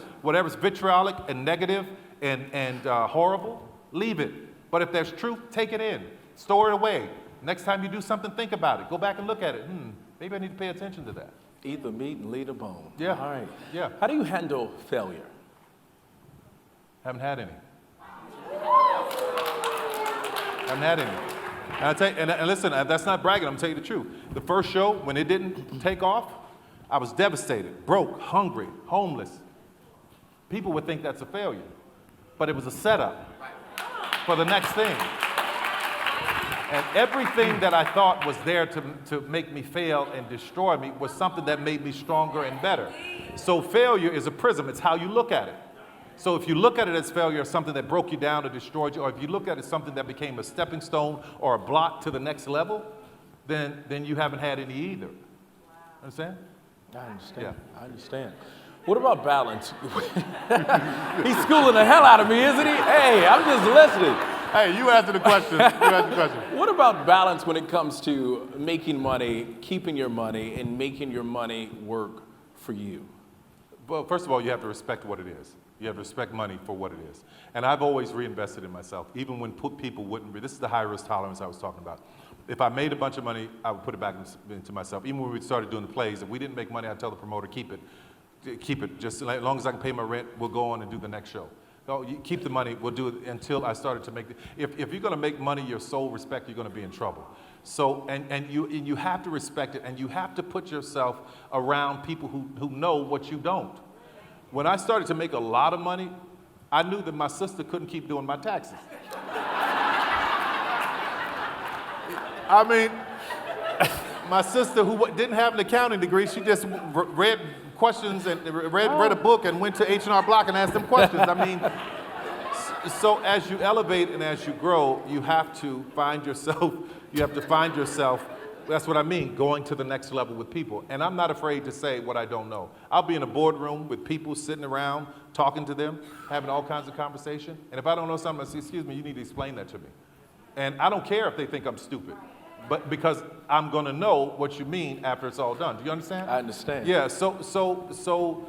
vitriolic and negative and horrible, leave it. But if there's truth, take it in. Store it away. Next time you do something, think about it. Go back and look at it. Maybe I need to pay attention to that. Eat the meat and leave the bone. Yeah. All right. Yeah. How do you handle failure? Haven't had any. Haven't had any. And I tell you, and listen, that's not bragging. I'm telling you the truth. The first show, when it didn't take off, I was devastated, broke, hungry, homeless, people would think that's a failure. But it was a setup for the next thing. And everything that I thought was there to make me fail and destroy me was something that made me stronger and better. So failure is a prism. It's how you look at it. So if you look at it as failure as something that broke you down or destroyed you, or if you look at it as something that became a stepping stone or a block to the next level, then you haven't had any either. Understand? I understand. Yeah. I understand. What about balance? He's schooling the hell out of me, isn't he? Hey, I'm just listening. Hey, you answer the question. What about balance when it comes to making money, keeping your money, and making your money work for you? Well, first of all, you have to respect what it is. You have to respect money for what it is. And I've always reinvested in myself, even when people wouldn't. This is the high risk tolerance I was talking about. If I made a bunch of money, I would put it back into myself. Even when we started doing the plays, if we didn't make money, I'd tell the promoter, keep it. Just as long as I can pay my rent, we'll go on and do the next show. No, you keep the money, we'll do it until I started to make if you're gonna make money your sole respect, you're gonna be in trouble. So, and you have to respect it, and you have to put yourself around people who know what you don't. When I started to make a lot of money, I knew that my sister couldn't keep doing my taxes. I mean, my sister who didn't have an accounting degree, she just read questions and read a book and went to H&R Block and asked them questions. I mean, so as you elevate and as you grow, you have to find yourself, that's what I mean, going to the next level with people. And I'm not afraid to say what I don't know. I'll be in a boardroom with people sitting around, talking to them, having all kinds of conversation. And if I don't know something, I say, excuse me, you need to explain that to me. And I don't care if they think I'm stupid, but because I'm gonna know what you mean after it's all done. Do you understand? I understand. Yeah, so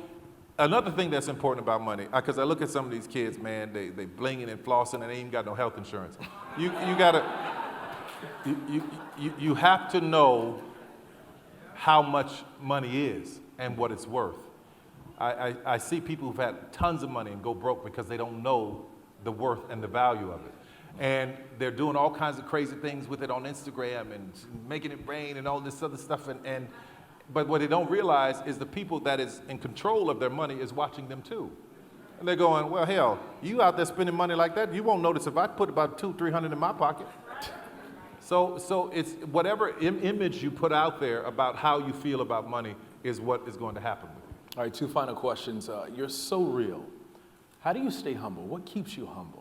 another thing that's important about money, because I look at some of these kids, man, they blinging and flossing and they ain't got no health insurance. You have to know how much money is and what it's worth. I see people who've had tons of money and go broke because they don't know the worth and the value of it. And they're doing all kinds of crazy things with it on Instagram and making it rain and all this other stuff. But what they don't realize is the people that is in control of their money is watching them too. And they're going, well, hell, you out there spending money like that, you won't notice if I put about $200-300 in my pocket. So it's whatever image you put out there about how you feel about money is what is going to happen with you. All right, 2 final questions. You're so real. How do you stay humble? What keeps you humble?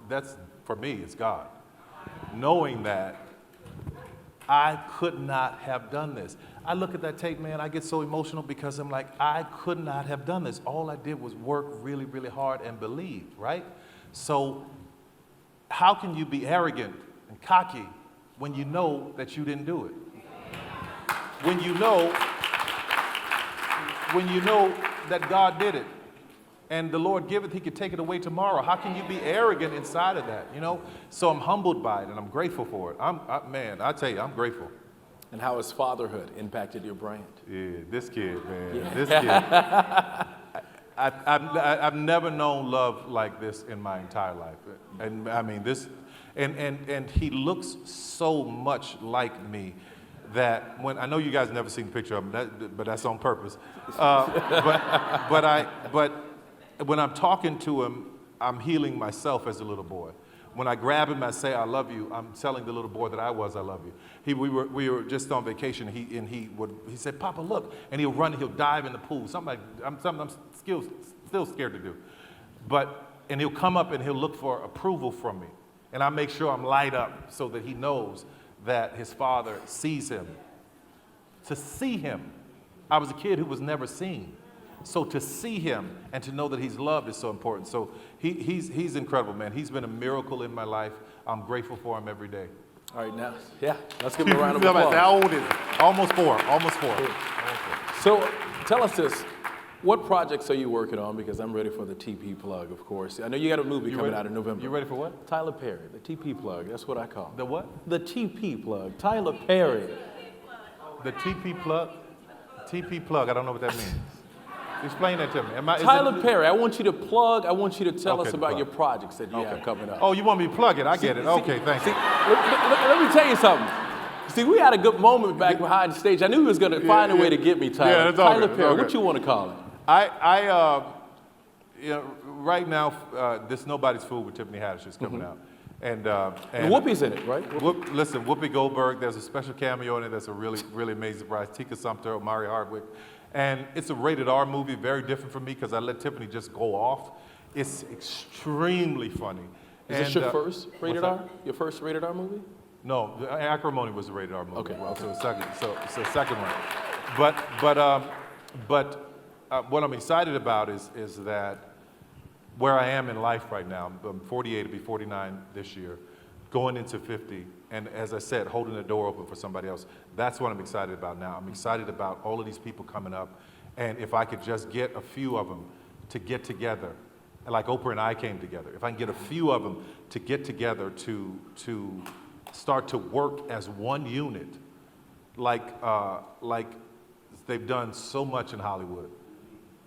That's, for me, it's God. Knowing that I could not have done this. I look at that tape, man, I get so emotional because I'm like, I could not have done this. All I did was work really, really hard and believe, right? So how can you be arrogant and cocky when you know that you didn't do it? When you know that God did it. And the Lord giveth, he could take it away tomorrow. How can you be arrogant inside of that, you know? So I'm humbled by it and I'm grateful for it. Man, I tell you, I'm grateful. And how has fatherhood impacted your brand? Yeah, this kid, man, Yeah. this kid. I've never known love like this in my entire life. And I mean, and he looks so much like me that when, I know you guys never seen a picture of him, but that's on purpose. But when I'm talking to him, I'm healing myself as a little boy. When I grab him and say, I love you, I'm telling the little boy that I love you. We were just on vacation, and he said, Papa, look, and he'll run, he'll dive in the pool, something I'm still scared to do. And he'll come up and he'll look for approval from me. And I make sure I'm light up so that he knows that his father sees him. To see him, I was a kid who was never seen. So to see him and to know that he's loved is so important. So he's incredible, man. He's been a miracle in my life. I'm grateful for him every day. All right, now, let's give him a round of applause. How old is he? Almost four. So tell us this. What projects are you working on? Because I'm ready for the TP plug, of course. I know you got a movie coming out in November. You ready for what? Tyler Perry, the TP plug. That's what I call it. The what? The TP plug. Tyler Perry. The TP plug? TP plug, I don't know what that means. Explain that to me. Tyler Perry, I want you to tell us about your projects that you have coming up. Oh, you want me to plug it? I get it. Okay, thanks. Let me tell you something. See, we had a good moment back behind the stage. I knew he was going to find a way to get me, Tyler. Yeah, that's Tyler okay. Perry, what you want to call it? Right now, this Nobody's Fool with Tiffany Haddish is coming out. And Whoopi's in it, right? Listen, Whoopi Goldberg, there's a special cameo in it that's a really, really amazing surprise. Tika Sumpter, Omari Hardwick. And it's a rated R movie, very different from me because I let Tiffany just go off. It's extremely funny. Is this your first rated R? Your first rated R movie? No, Acrimony was a rated R movie. Okay. Well, so it's the second one. But what I'm excited about is that where I am in life right now, I'm 48 to be 49 this year, going into 50, and as I said, holding the door open for somebody else. That's what I'm excited about now. I'm excited about all of these people coming up, and if I could just get a few of them to get together, like Oprah and I came together, if I can get a few of them to get together to start to work as one unit, like they've done so much in Hollywood,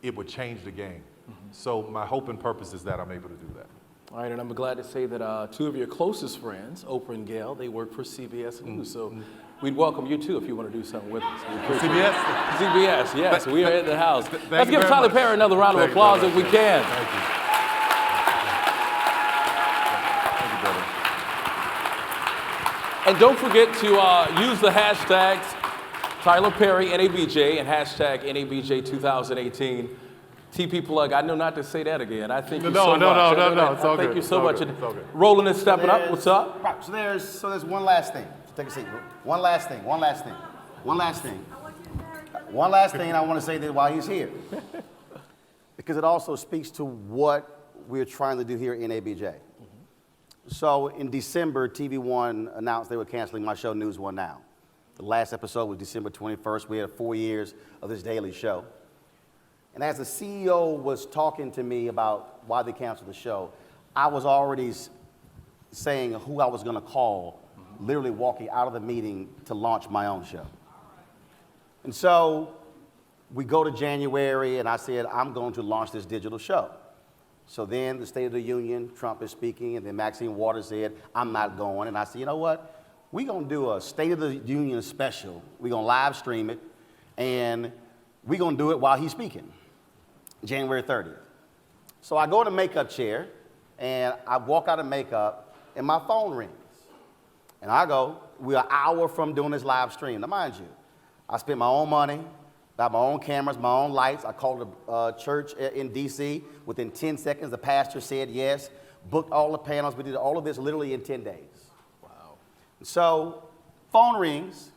it would change the game. So my hope and purpose is that I'm able to do that. All right, and I'm glad to say that two of your closest friends, Oprah and Gail, they work for CBS News. So we'd welcome you too if you want to do something with us. CBS? CBS, yes. We are in the house. Let's give very Tyler much. Perry another round of Thank you applause very if we much. can. Thank you. And don't forget to use the hashtags Tyler Perry NABJ and hashtag NABJ2018. TP plug. I know not to say that again. I thank you so much. No. It's all good. Thank you so much. It's all good. Roland is stepping up. What's up? Right, so there's one last thing. Take a seat. One last thing. One last thing I want to say that while he's here. Because it also speaks to what we're trying to do here in NABJ. So in December, TV One announced they were canceling my show, News One Now. The last episode was December 21st. We had 4 years of this daily show. And as the CEO was talking to me about why they canceled the show, I was already saying who I was going to call, literally walking out of the meeting to launch my own show. And so we go to January, and I said, I'm going to launch this digital show. So then the State of the Union, Trump is speaking, and then Maxine Waters said, I'm not going. And I said, you know what? We're going to do a State of the Union special. We're going to live stream it, and we're going to do it while he's speaking, January 30th. So I go to the makeup chair, and I walk out of makeup, and my phone rings. And I go, we're an hour from doing this live stream. Now, mind you, I spent my own money, got my own cameras, my own lights. I called a church in D.C. Within 10 seconds, the pastor said yes, booked all the panels. We did all of this literally in 10 days. So, phone rings,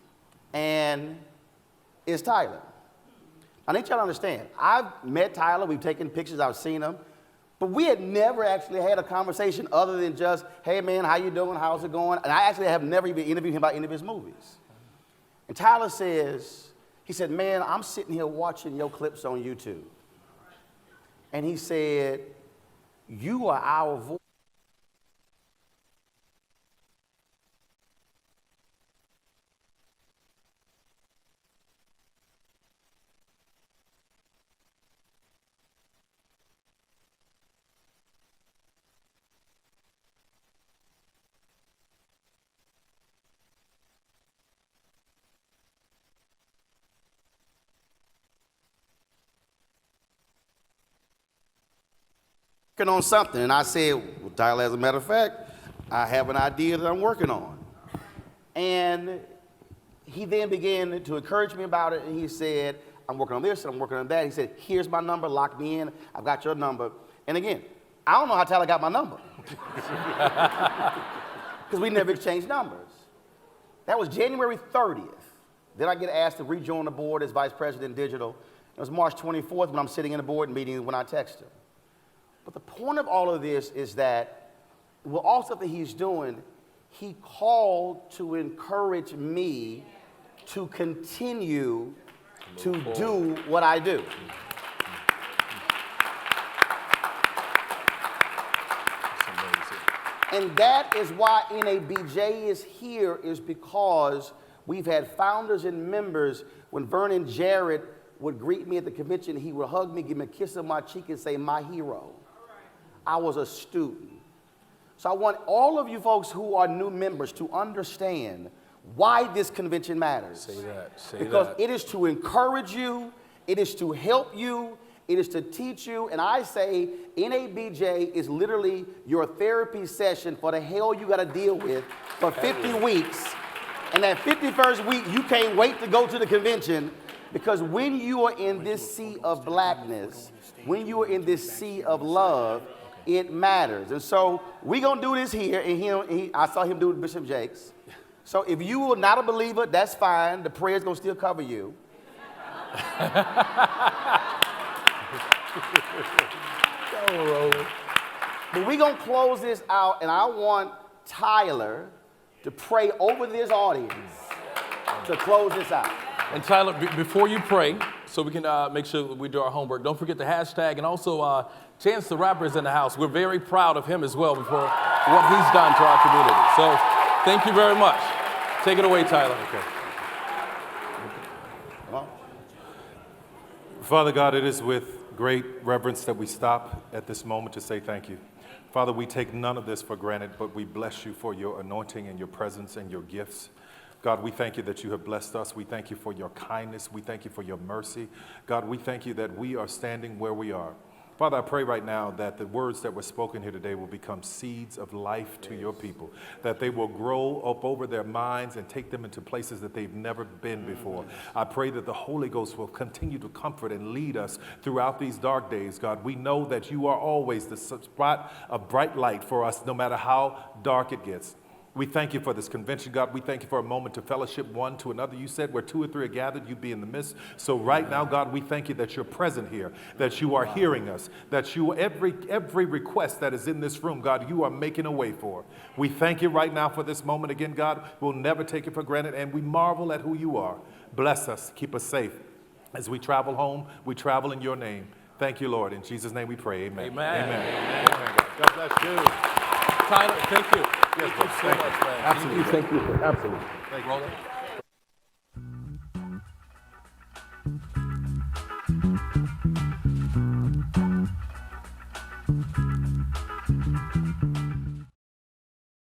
and it's Tyler. I need y'all to understand, I've met Tyler, we've taken pictures, I've seen him, but we had never actually had a conversation other than just, hey man, how you doing, how's it going? And I actually have never even interviewed him about any of his movies. And Tyler says, he said, man, I'm sitting here watching your clips on YouTube. And he said, you are our voice. On something, and I said, well, Tyler, as a matter of fact, I have an idea that I'm working on. And he then began to encourage me about it, and he said, I'm working on this, and I'm working on that. He said, here's my number, lock me in, I've got your number. And again, I don't know how Tyler got my number. Because we never exchanged numbers. That was January 30th. Then I get asked to rejoin the board as Vice President Digital. It was March 24th when I'm sitting in a board meeting when I text him. But the point of all of this is that with all stuff that he's doing, he called to encourage me to continue to do what I do. And that is why NABJ is here, is because we've had founders and members. When Vernon Jarrett would greet me at the convention, he would hug me, give me a kiss on my cheek and say, my hero. I was a student. So I want all of you folks who are new members to understand why this convention matters. Say that. Because it is to encourage you, it is to help you, It is to teach you, and I say NABJ is literally your therapy session for the hell you got to deal with for 50 weeks. And that 51st week, you can't wait to go to the convention, because when you are in this sea of blackness, when you are in this sea of love, it matters. And so we're going to do this here, and I saw him do it with Bishop Jakes. So if you are not a believer, that's fine. The prayer's going to still cover you. But we're going to close this out, and I want Tyler to pray over this audience to close this out. And Tyler, before you pray, so we can make sure we do our homework, don't forget the hashtag, and also Chance the Rapper is in the house. We're very proud of him as well for what he's done to our community. So thank you very much. Take it away, Tyler. Okay. Father God, it is with great reverence that we stop at this moment to say thank you. Father, we take none of this for granted, but we bless you for your anointing and your presence and your gifts. God, we thank you that you have blessed us. We thank you for your kindness. We thank you for your mercy. God, we thank you that we are standing where we are. Father, I pray right now that the words that were spoken here today will become seeds of life to your people, that they will grow up over their minds and take them into places that they've never been before. I pray that the Holy Ghost will continue to comfort and lead us throughout these dark days, God. We know that you are always the spot of bright light for us, no matter how dark it gets. We thank you for this convention, God. We thank you for a moment to fellowship one to another. You said where 2 or 3 are gathered, you be in the midst. So right now, God, we thank you that you're present here, that you are hearing us, that you every request that is in this room, God, you are making a way for. We thank you right now for this moment again, God. We'll never take it for granted, and we marvel at who you are. Bless us, keep us safe. As we travel home, we travel in your name. Thank you, Lord. In Jesus' name we pray, amen. Amen. Amen. Amen. God bless you. Tyler, thank you. Yes, thank you so much, man. Absolutely. Thank you. Absolutely. Thank you.